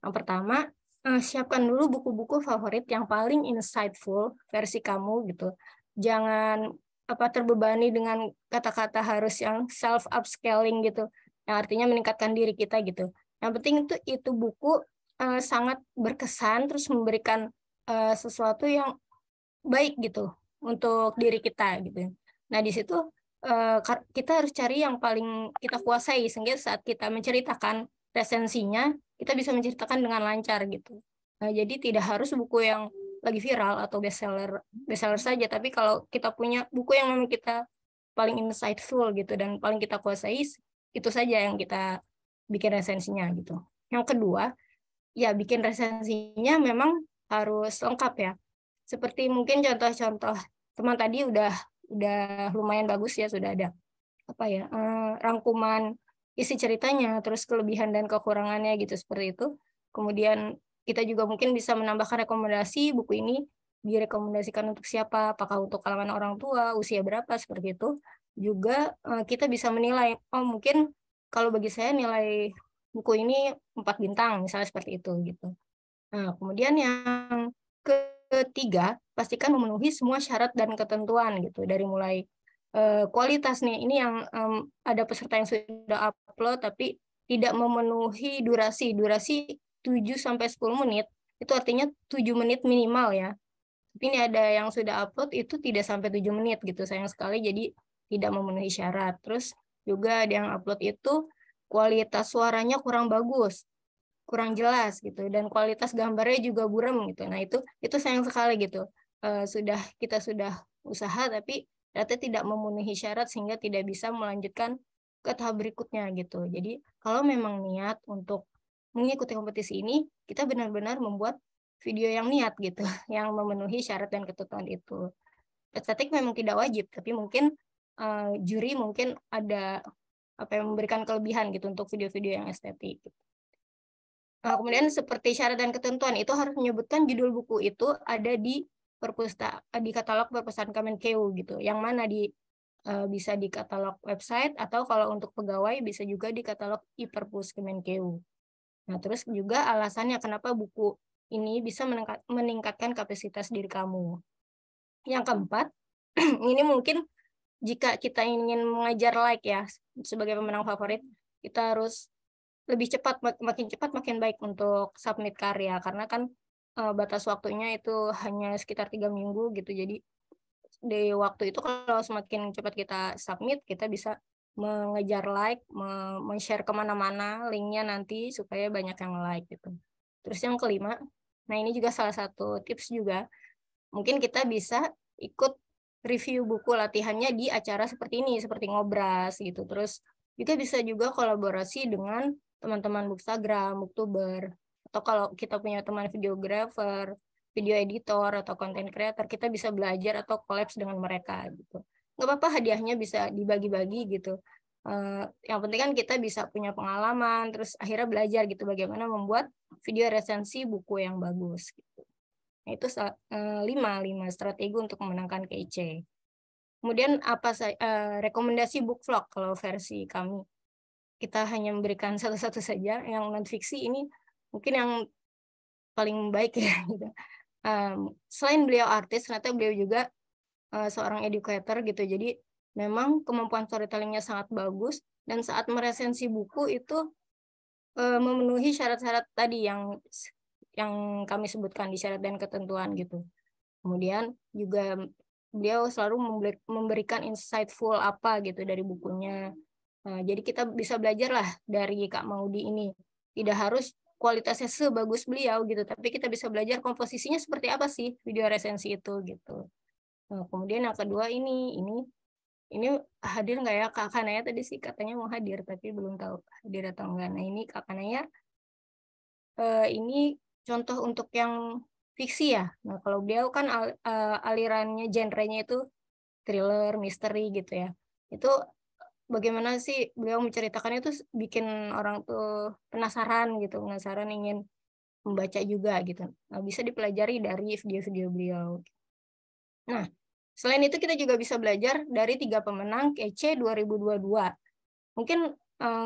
yang pertama, siapkan dulu buku-buku favorit yang paling insightful versi kamu gitu. Jangan terbebani dengan kata-kata harus yang self upscaling gitu, yang artinya meningkatkan diri kita gitu. Yang penting itu buku sangat berkesan, terus memberikan sesuatu yang baik gitu untuk diri kita gitu. Nah di situ kita harus cari yang paling kita kuasai sehingga saat kita menceritakan resensinya kita bisa menceritakan dengan lancar gitu. Nah, jadi tidak harus buku yang lagi viral atau bestseller saja, tapi kalau kita punya buku yang memang kita paling insightful gitu dan paling kita kuasai, itu saja yang kita bikin resensinya gitu. Yang kedua, ya bikin resensinya memang harus lengkap ya. Seperti mungkin contoh-contoh teman tadi udah lumayan bagus ya, sudah ada rangkuman isi ceritanya, terus kelebihan dan kekurangannya gitu seperti itu. Kemudian kita juga mungkin bisa menambahkan rekomendasi buku ini direkomendasikan untuk siapa, apakah untuk kalangan orang tua, usia berapa, seperti itu. Juga kita bisa menilai, oh mungkin kalau bagi saya nilai buku ini 4 bintang, misalnya seperti itu gitu. Nah, kemudian yang ketiga, pastikan memenuhi semua syarat dan ketentuan gitu, dari mulai kualitas nih, ini yang ada peserta yang sudah upload tapi tidak memenuhi durasi 7-10 menit, itu artinya 7 menit minimal ya. Tapi ini ada yang sudah upload itu tidak sampai 7 menit gitu, sayang sekali, jadi tidak memenuhi syarat. Terus juga ada yang upload itu kualitas suaranya kurang bagus, kurang jelas gitu, dan kualitas gambarnya juga buram gitu. Nah itu sayang sekali gitu. Kita sudah usaha tapi ternyata tidak memenuhi syarat sehingga tidak bisa melanjutkan ke tahap berikutnya gitu. Jadi kalau memang niat untuk mengikuti kompetisi ini, kita benar-benar membuat video yang niat gitu, yang memenuhi syarat dan ketentuan itu. Estetik memang tidak wajib, tapi mungkin juri mungkin ada yang memberikan kelebihan gitu untuk video-video yang estetik. Kemudian seperti syarat dan ketentuan itu harus menyebutkan judul buku itu ada di katalog perpustakaan Kemenkeu gitu. Yang mana bisa di katalog website, atau kalau untuk pegawai bisa juga di katalog e-perpus Kemenkeu. Nah, terus juga alasannya kenapa buku ini bisa meningkatkan kapasitas diri kamu. Yang keempat, ini mungkin jika kita ingin mengejar like ya sebagai pemenang favorit, kita harus lebih cepat, makin cepat makin baik untuk submit karya, karena kan batas waktunya itu hanya sekitar 3 minggu gitu. Jadi di waktu itu kalau semakin cepat kita submit, kita bisa mengejar like, men-share kemana-mana linknya nanti supaya banyak yang like gitu. Terus yang kelima, nah ini juga salah satu tips juga, mungkin kita bisa ikut review buku latihannya di acara seperti ini, seperti Ngobras gitu. Terus juga bisa juga kolaborasi dengan teman-teman Bookstagram, Booktuber, atau kalau kita punya teman videographer, video editor, atau content creator, kita bisa belajar atau collabs dengan mereka gitu. Nggak apa-apa hadiahnya bisa dibagi-bagi gitu. Yang penting kan kita bisa punya pengalaman, terus akhirnya belajar gitu bagaimana membuat video resensi buku yang bagus gitu. Nah, itu 5 strategi untuk memenangkan KIC. Kemudian rekomendasi book vlog kalau versi kami. Kita hanya memberikan satu-satu saja, yang non-fiksi ini mungkin yang paling baik ya. Gitu. Selain beliau artis, ternyata beliau juga seorang educator gitu, jadi memang kemampuan storytellingnya sangat bagus, dan saat meresensi buku itu memenuhi syarat-syarat tadi yang kami sebutkan di syarat dan ketentuan gitu. Kemudian juga beliau selalu memberikan insightful apa gitu dari bukunya. Jadi kita bisa belajar lah dari Kak Maudi ini. Tidak harus kualitasnya sebagus beliau gitu, tapi kita bisa belajar komposisinya seperti apa sih video resensi itu gitu. Nah, kemudian yang kedua ini hadir nggak ya Kak Kanaya, tadi sih katanya mau hadir tapi belum tahu hadir atau enggak. Nah ini Kak Kanaya ini contoh untuk yang fiksi ya. Nah kalau beliau kan alirannya genrenya itu thriller, misteri gitu ya. Itu bagaimana sih beliau menceritakannya itu bikin orang tuh penasaran gitu, penasaran ingin membaca juga gitu. Nah, bisa dipelajari dari video-video beliau. Nah, selain itu kita juga bisa belajar dari 3 pemenang KIC 2022. Mungkin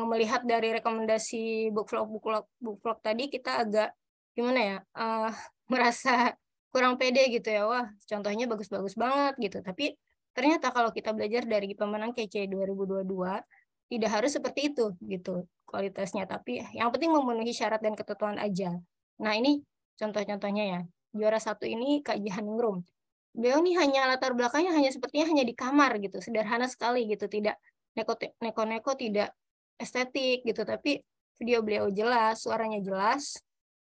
melihat dari rekomendasi book vlog tadi, kita agak gimana ya, merasa kurang pede gitu ya, wah contohnya bagus-bagus banget gitu. Tapi ternyata kalau kita belajar dari pemenang KC 2022, tidak harus seperti itu gitu kualitasnya, tapi yang penting memenuhi syarat dan ketentuan aja. Nah ini contoh-contohnya ya, juara 1 ini Kak Jihaningrum. Beliau nih hanya latar belakangnya hanya sepertinya hanya di kamar gitu, sederhana sekali gitu, tidak neko-neko, tidak estetik gitu, tapi video beliau jelas, suaranya jelas,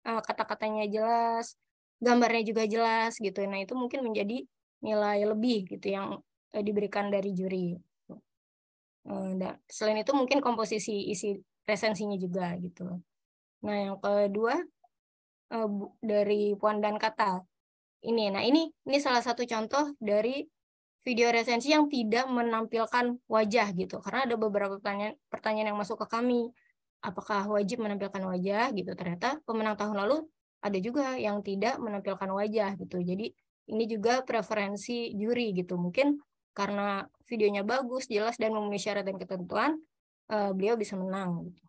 kata-katanya jelas, gambarnya juga jelas gitu. Nah, itu mungkin menjadi nilai lebih gitu yang diberikan dari juri. Selain itu mungkin komposisi isi resensinya juga gitu. Nah, yang kedua dari Puan dan Kata. Nah ini salah satu contoh dari video resensi yang tidak menampilkan wajah gitu. Karena ada beberapa pertanyaan yang masuk ke kami. Apakah wajib menampilkan wajah gitu? Ternyata pemenang tahun lalu ada juga yang tidak menampilkan wajah gitu. Jadi ini juga preferensi juri gitu. Mungkin karena videonya bagus, jelas, dan memenuhi syarat dan ketentuan, beliau bisa menang gitu.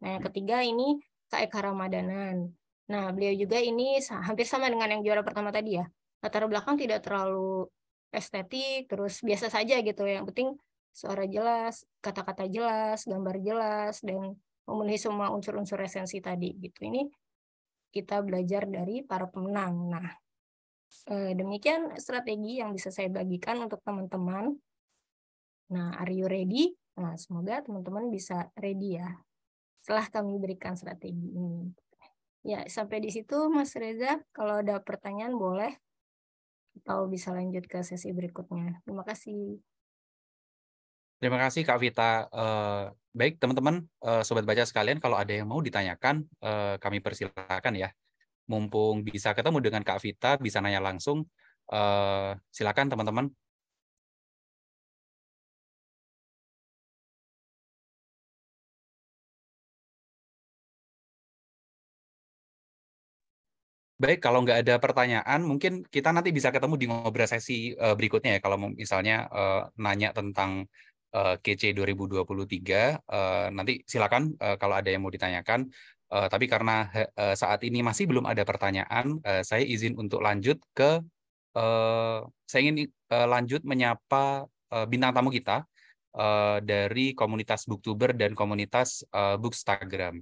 Nah, yang ketiga ini Kak Eka Ramadanan. Nah, beliau juga ini hampir sama dengan yang juara pertama tadi ya. Latar belakang tidak terlalu estetik, terus biasa saja gitu. Yang penting suara jelas, kata-kata jelas, gambar jelas, dan memenuhi semua unsur-unsur esensi tadi gitu. Ini kita belajar dari para pemenang. Nah, demikian strategi yang bisa saya bagikan untuk teman-teman. Nah, are you ready? Nah, semoga teman-teman bisa ready ya setelah kami berikan strategi ini. Ya, sampai di situ Mas Reza. Kalau ada pertanyaan boleh, atau bisa lanjut ke sesi berikutnya. Terima kasih. Terima kasih Kak Vita. Baik teman-teman, Sobat Baca sekalian, kalau ada yang mau ditanyakan, kami persilakan ya. Mumpung bisa ketemu dengan Kak Vita, bisa nanya langsung. Silakan teman-teman. Baik, kalau nggak ada pertanyaan, mungkin kita nanti bisa ketemu di ngobrol sesi berikutnya ya. Kalau misalnya nanya tentang KC 2023, nanti silakan kalau ada yang mau ditanyakan. Tapi karena saat ini masih belum ada pertanyaan, saya izin untuk lanjut ke, saya ingin lanjut menyapa bintang tamu kita dari komunitas Booktuber dan komunitas Bookstagram.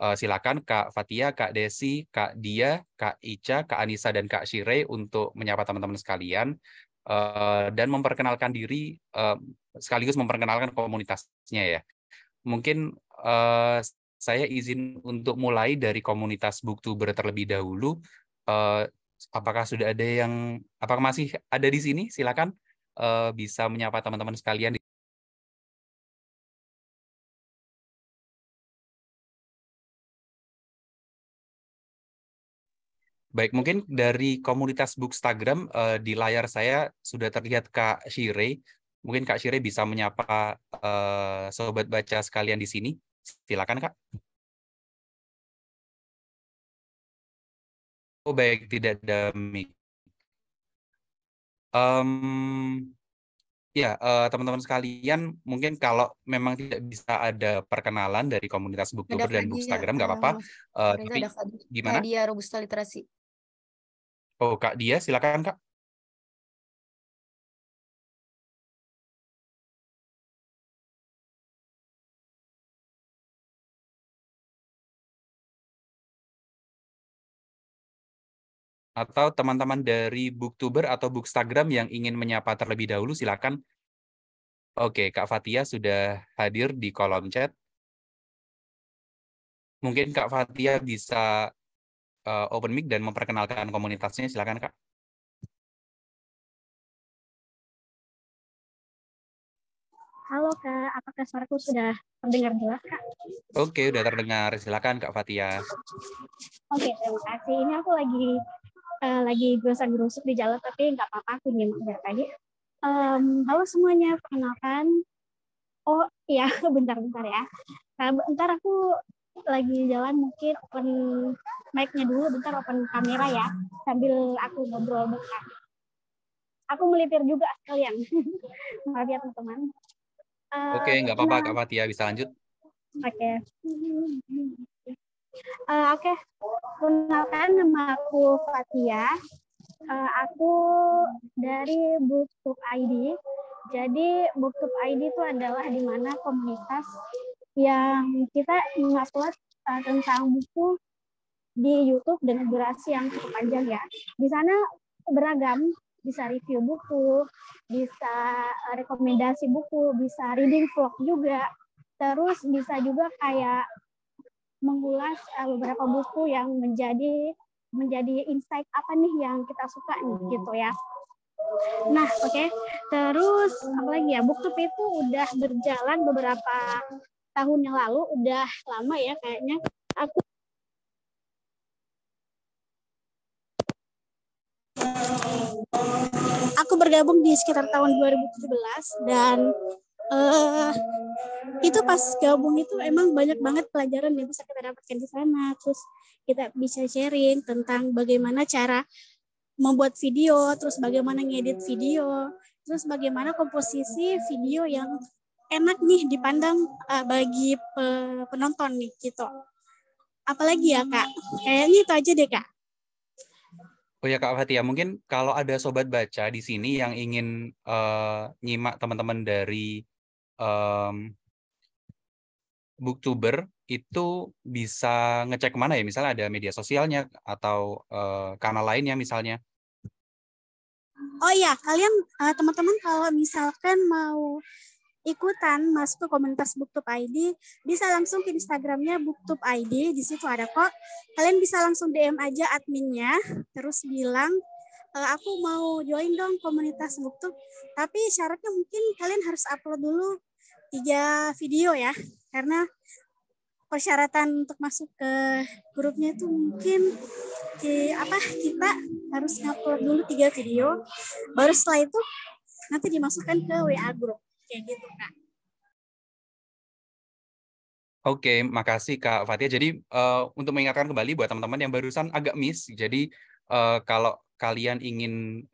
Silakan Kak Fatia, Kak Desi, Kak Dia, Kak Ica, Kak Anissa, dan Kak Shire untuk menyapa teman-teman sekalian dan memperkenalkan diri sekaligus memperkenalkan komunitasnya ya. Mungkin saya izin untuk mulai dari komunitas Booktuber terlebih dahulu. Apakah sudah ada apakah masih ada di sini? Silakan bisa menyapa teman-teman sekalian. Baik, mungkin dari komunitas Bookstagram di layar saya sudah terlihat Kak Shire. Mungkin Kak Shire bisa menyapa sobat baca sekalian di sini. Silakan Kak. Oh baik, tidak ada mic. Ya, teman-teman sekalian, mungkin kalau memang tidak bisa ada perkenalan dari komunitas Ada Booktuber dan Bookstagram, nggak apa-apa. Reza, Tapi ada gimana? Dia Robusta Literasi. Oh, Kak Dia, silakan Kak. Atau teman-teman dari Booktuber atau Bookstagram yang ingin menyapa terlebih dahulu, silakan. Oke, Kak Fatia sudah hadir di kolom chat. Mungkin Kak Fatia bisa open mic dan memperkenalkan komunitasnya, silakan Kak. Halo Kak, apakah suaraku sudah terdengar jelas Kak? Oke, udah terdengar. Silakan Kak Fatia. Oke, terima kasih. Ini aku lagi gerusuk di jalan, tapi nggak apa-apa, aku nyimak dari tadi. Halo semuanya, perkenalkan. Oh iya, bentar-bentar ya. Bentar aku lagi jalan, mungkin open mic-nya dulu, bentar open kamera ya, sambil aku ngobrol bentar. Aku melipir juga sekalian. Maaf ya teman-teman. Oke, nggak apa-apa Kak Fatia, bisa lanjut. Oke. Oke, kenalkan nama aku Fatia. Aku dari Booktube ID. Jadi Booktube ID itu adalah di mana komunitas yang kita mengupload tentang buku di YouTube dengan durasi yang cukup panjang ya. Di sana beragam, bisa review buku, bisa rekomendasi buku, bisa reading vlog juga. Terus bisa juga kayak mengulas beberapa buku yang menjadi insight apa nih yang kita suka nih gitu ya. Nah, oke. Terus apalagi ya, Booktube itu udah berjalan beberapa tahun yang lalu, udah lama ya kayaknya. Aku bergabung di sekitar tahun 2017 dan itu pas gabung itu emang banyak banget pelajaran yang bisa kita dapatkan di sana. Terus kita bisa sharing tentang bagaimana cara membuat video, terus bagaimana ngedit video, terus bagaimana komposisi video yang enak nih dipandang bagi penonton nih gitu. Apalagi ya Kak? Kayaknya itu aja deh Kak. Oh ya Kak Fatia, mungkin kalau ada sobat baca di sini yang ingin nyimak teman-teman dari Booktuber itu bisa ngecek kemana ya? Misalnya ada media sosialnya atau kanal lainnya misalnya. Oh iya, kalian teman-teman kalau misalkan mau ikutan masuk ke komunitas Booktube ID, bisa langsung ke Instagramnya Booktube ID, di situ ada kok. Kalian bisa langsung DM aja adminnya, terus bilang, aku mau join dong komunitas Booktube, tapi syaratnya mungkin kalian harus upload dulu 3 video ya, karena persyaratan untuk masuk ke grupnya itu mungkin kita harus upload dulu 3 video, baru setelah itu nanti dimasukkan ke WA group kayak gitu Kak. Oke, makasih Kak Fatia. Jadi untuk mengingatkan kembali buat teman-teman yang barusan agak miss, jadi kalau kalian ingin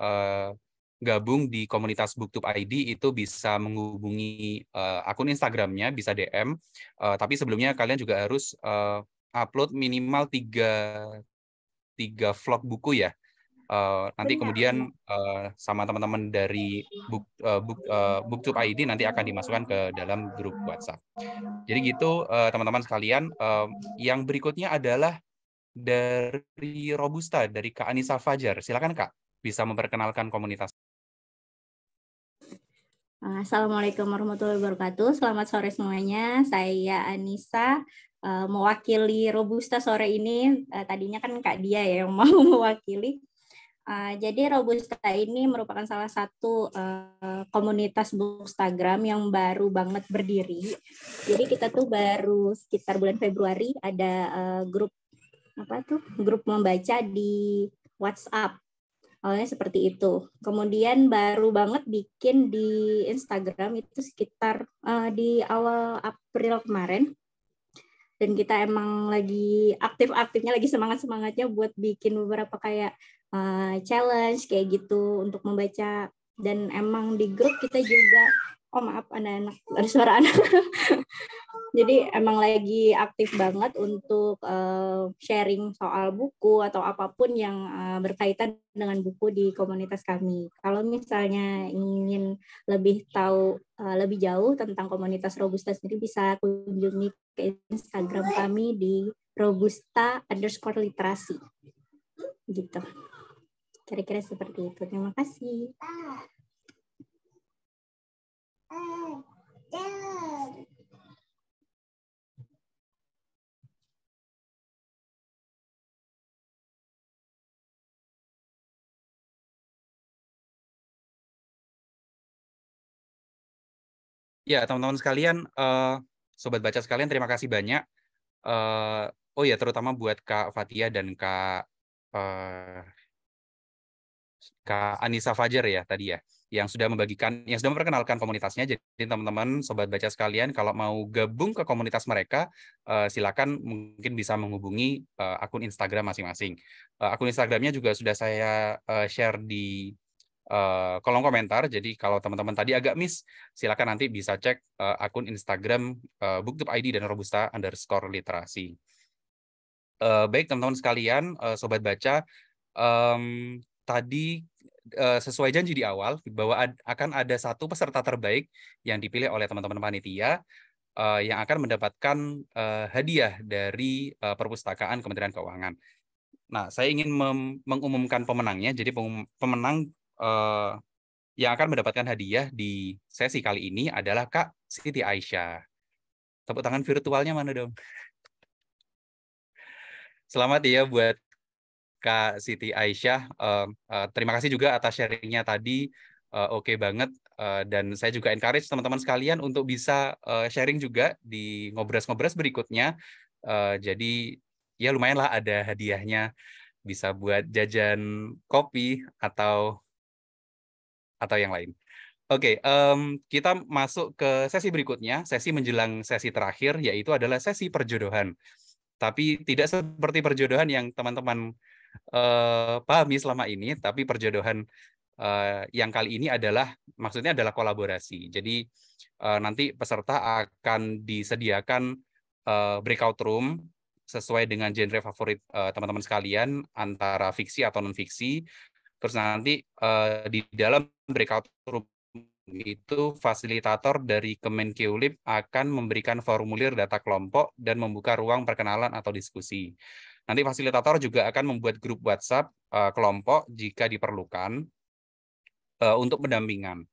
gabung di komunitas Booktube ID itu bisa menghubungi akun Instagramnya, bisa DM. Tapi sebelumnya kalian juga harus upload minimal 3 vlog buku ya. Nanti kemudian sama teman-teman dari Booktube ID nanti akan dimasukkan ke dalam grup WhatsApp. Jadi gitu teman-teman sekalian. Yang berikutnya adalah dari Robusta, dari Kak Anissa Fajar. Silakan Kak, bisa memperkenalkan komunitas. Assalamualaikum warahmatullahi wabarakatuh. Selamat sore semuanya. Saya Anissa, mewakili Robusta sore ini. Tadinya kan Kak Dia ya yang mau mewakili. Jadi Robusta ini merupakan salah satu komunitas Bookstagram yang baru banget berdiri. Jadi kita tuh baru sekitar bulan Februari ada grup grup membaca di WhatsApp. Awalnya seperti itu. Kemudian baru banget bikin di Instagram itu sekitar di awal April kemarin. Dan kita emang lagi aktif-aktifnya, lagi semangat-semangatnya buat bikin beberapa kayak challenge kayak gitu untuk membaca. Dan emang di grup kita juga, oh maaf ada suara anak. Jadi emang lagi aktif banget untuk sharing soal buku atau apapun yang berkaitan dengan buku di komunitas kami. Kalau misalnya ingin lebih tahu lebih jauh tentang komunitas Robusta sendiri, bisa kunjungi ke Instagram kami di robusta_literasi. Gitu. Kira-kira seperti itu. Terima kasih. Ya, teman-teman sekalian, sobat baca sekalian, terima kasih banyak. Oh ya, terutama buat Kak Fatia dan Kak Anissa Fajar ya tadi ya, yang sudah memperkenalkan komunitasnya. Jadi teman-teman sobat baca sekalian, kalau mau gabung ke komunitas mereka, silakan mungkin bisa menghubungi akun Instagram masing-masing. Akun Instagramnya juga sudah saya share di kolom komentar. Jadi kalau teman-teman tadi agak miss, silakan nanti bisa cek akun Instagram Booktube ID dan Robusta_literasi. Baik teman-teman sekalian, sobat baca, tadi sesuai janji di awal bahwa akan ada satu peserta terbaik yang dipilih oleh teman-teman panitia yang akan mendapatkan hadiah dari Perpustakaan Kementerian Keuangan. Nah, saya ingin mengumumkan pemenangnya. Jadi pemenang yang akan mendapatkan hadiah di sesi kali ini adalah Kak Siti Aisyah. Tepuk tangan virtualnya mana dong? Selamat ya buat Kak Siti Aisyah. Terima kasih juga atas sharingnya tadi. Oke banget. Dan saya juga encourage teman-teman sekalian untuk bisa sharing juga di ngobras-ngobras berikutnya. Jadi ya lumayan lah ada hadiahnya. Bisa buat jajan kopi atau yang lain. Oke, kita masuk ke sesi berikutnya, sesi menjelang sesi terakhir, yaitu adalah sesi perjodohan. Tapi tidak seperti perjodohan yang teman-teman pahami selama ini, tapi perjodohan yang kali ini maksudnya adalah kolaborasi. Jadi nanti peserta akan disediakan breakout room sesuai dengan genre favorit teman-teman sekalian, antara fiksi atau non-fiksi. Terus nanti di dalam breakout room itu fasilitator dari Kemenkeulip akan memberikan formulir data kelompok dan membuka ruang perkenalan atau diskusi. Nanti fasilitator juga akan membuat grup WhatsApp kelompok jika diperlukan untuk pendampingan.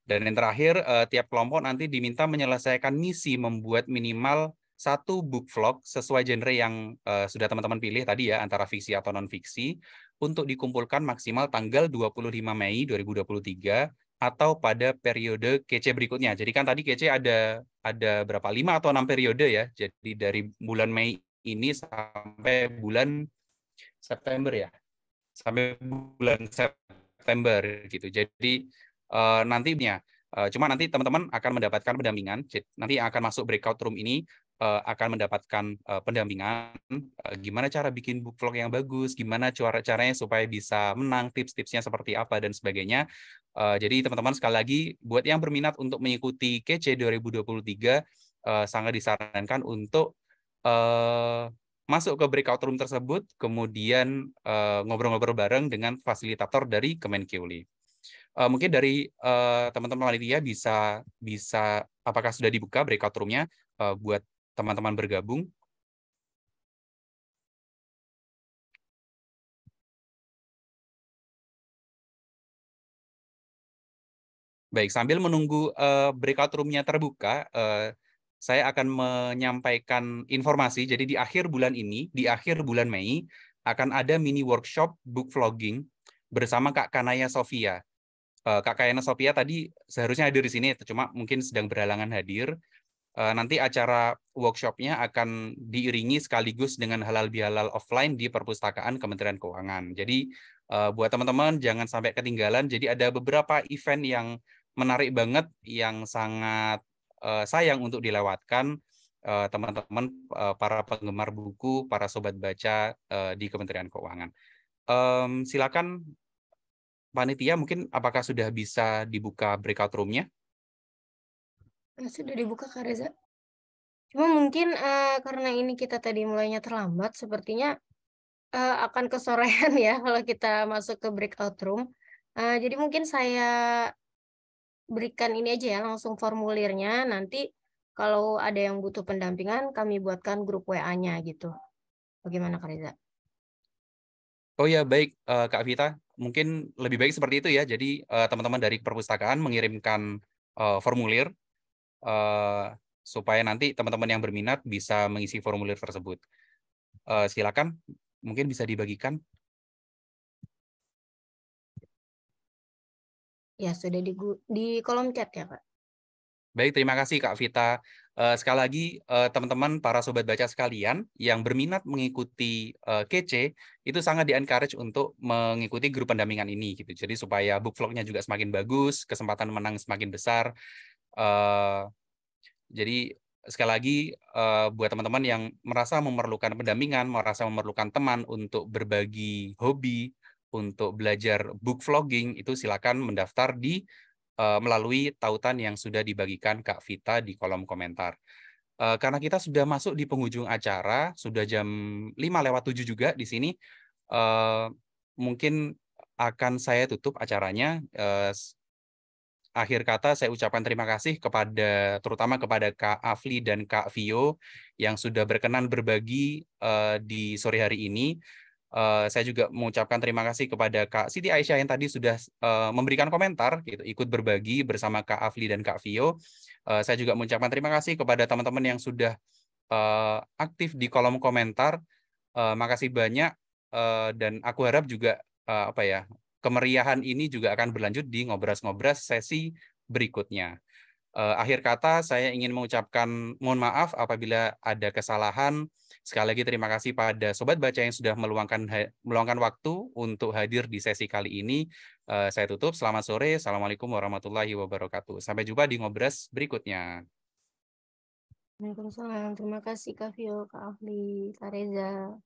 Dan yang terakhir, tiap kelompok nanti diminta menyelesaikan misi membuat minimal satu book vlog sesuai genre yang sudah teman-teman pilih tadi ya, antara fiksi atau non-fiksi, untuk dikumpulkan maksimal tanggal 25 Mei 2023 atau pada periode KC berikutnya. Jadi kan tadi KC ada berapa? 5 atau 6 periode ya. Jadi dari bulan Mei ini sampai bulan September ya. Sampai bulan September gitu. Jadi nantinya cuma nanti teman-teman akan mendapatkan pendampingan. Nanti akan masuk breakout room ini akan mendapatkan pendampingan gimana cara bikin book vlog yang bagus, gimana caranya supaya bisa menang, tips-tipsnya seperti apa dan sebagainya. Jadi teman-teman sekali lagi buat yang berminat untuk mengikuti KC 2023 sangat disarankan untuk masuk ke breakout room tersebut, kemudian ngobrol-ngobrol bareng dengan fasilitator dari Kemenkeulip. Mungkin dari teman-teman panitia bisa apakah sudah dibuka breakout room-nya buat teman-teman bergabung? Baik, sambil menunggu breakout room-nya terbuka, saya akan menyampaikan informasi. Jadi di akhir bulan ini, di akhir bulan Mei, akan ada mini workshop book vlogging bersama Kak Kanaya Sofia. Kak Kanaya Sofia tadi seharusnya hadir di sini, cuma mungkin sedang berhalangan hadir. Nanti acara workshop-nya akan diiringi sekaligus dengan halal bihalal offline di Perpustakaan Kementerian Keuangan. Jadi buat teman-teman jangan sampai ketinggalan. Jadi ada beberapa event yang menarik banget, yang sangat sayang untuk dilewatkan teman-teman para penggemar buku, para sobat baca di Kementerian Keuangan. Silakan panitia, mungkin apakah sudah bisa dibuka breakout room-nya? Sudah dibuka Kak Reza. Cuma mungkin karena ini kita tadi mulainya terlambat, sepertinya akan kesorean ya kalau kita masuk ke breakout room. Jadi mungkin saya berikan ini aja ya, langsung formulirnya. Nanti kalau ada yang butuh pendampingan, kami buatkan grup WA-nya gitu. Bagaimana Kak Reza? Oh ya, baik Kak Vita. Mungkin lebih baik seperti itu ya. Jadi teman-teman dari perpustakaan mengirimkan formulir supaya nanti teman-teman yang berminat bisa mengisi formulir tersebut. Silakan, mungkin bisa dibagikan. Ya, sudah di kolom chat ya, Pak. Baik, terima kasih Kak Vita. Sekali lagi, teman-teman para sobat baca sekalian yang berminat mengikuti KC, itu sangat di-encourage untuk mengikuti grup pendampingan ini, gitu. Jadi supaya book vlog-nya juga semakin bagus, kesempatan menang semakin besar. Jadi sekali lagi, buat teman-teman yang merasa memerlukan pendampingan, merasa memerlukan teman untuk berbagi hobi, untuk belajar book vlogging, itu silakan mendaftar di melalui tautan yang sudah dibagikan Kak Vita di kolom komentar. Karena kita sudah masuk di penghujung acara, sudah jam 5:07 juga di sini, mungkin akan saya tutup acaranya. Akhir kata saya ucapkan terima kasih terutama kepada Kak Afli dan Kak Vio yang sudah berkenan berbagi di sore hari ini. Saya juga mengucapkan terima kasih kepada Kak Siti Aisyah yang tadi sudah memberikan komentar, gitu, ikut berbagi bersama Kak Afli dan Kak Vio. Saya juga mengucapkan terima kasih kepada teman-teman yang sudah aktif di kolom komentar. Makasih banyak, dan aku harap juga kemeriahan ini juga akan berlanjut di ngobras-ngobras sesi berikutnya. Akhir kata saya ingin mengucapkan mohon maaf apabila ada kesalahan. Sekali lagi terima kasih pada Sobat Baca yang sudah meluangkan waktu untuk hadir di sesi kali ini. Saya tutup. Selamat sore. Assalamualaikum warahmatullahi wabarakatuh. Sampai jumpa di ngobras berikutnya. Waalaikumsalam. Terima kasih Kak Vio, Kak Afli, Kak Reza.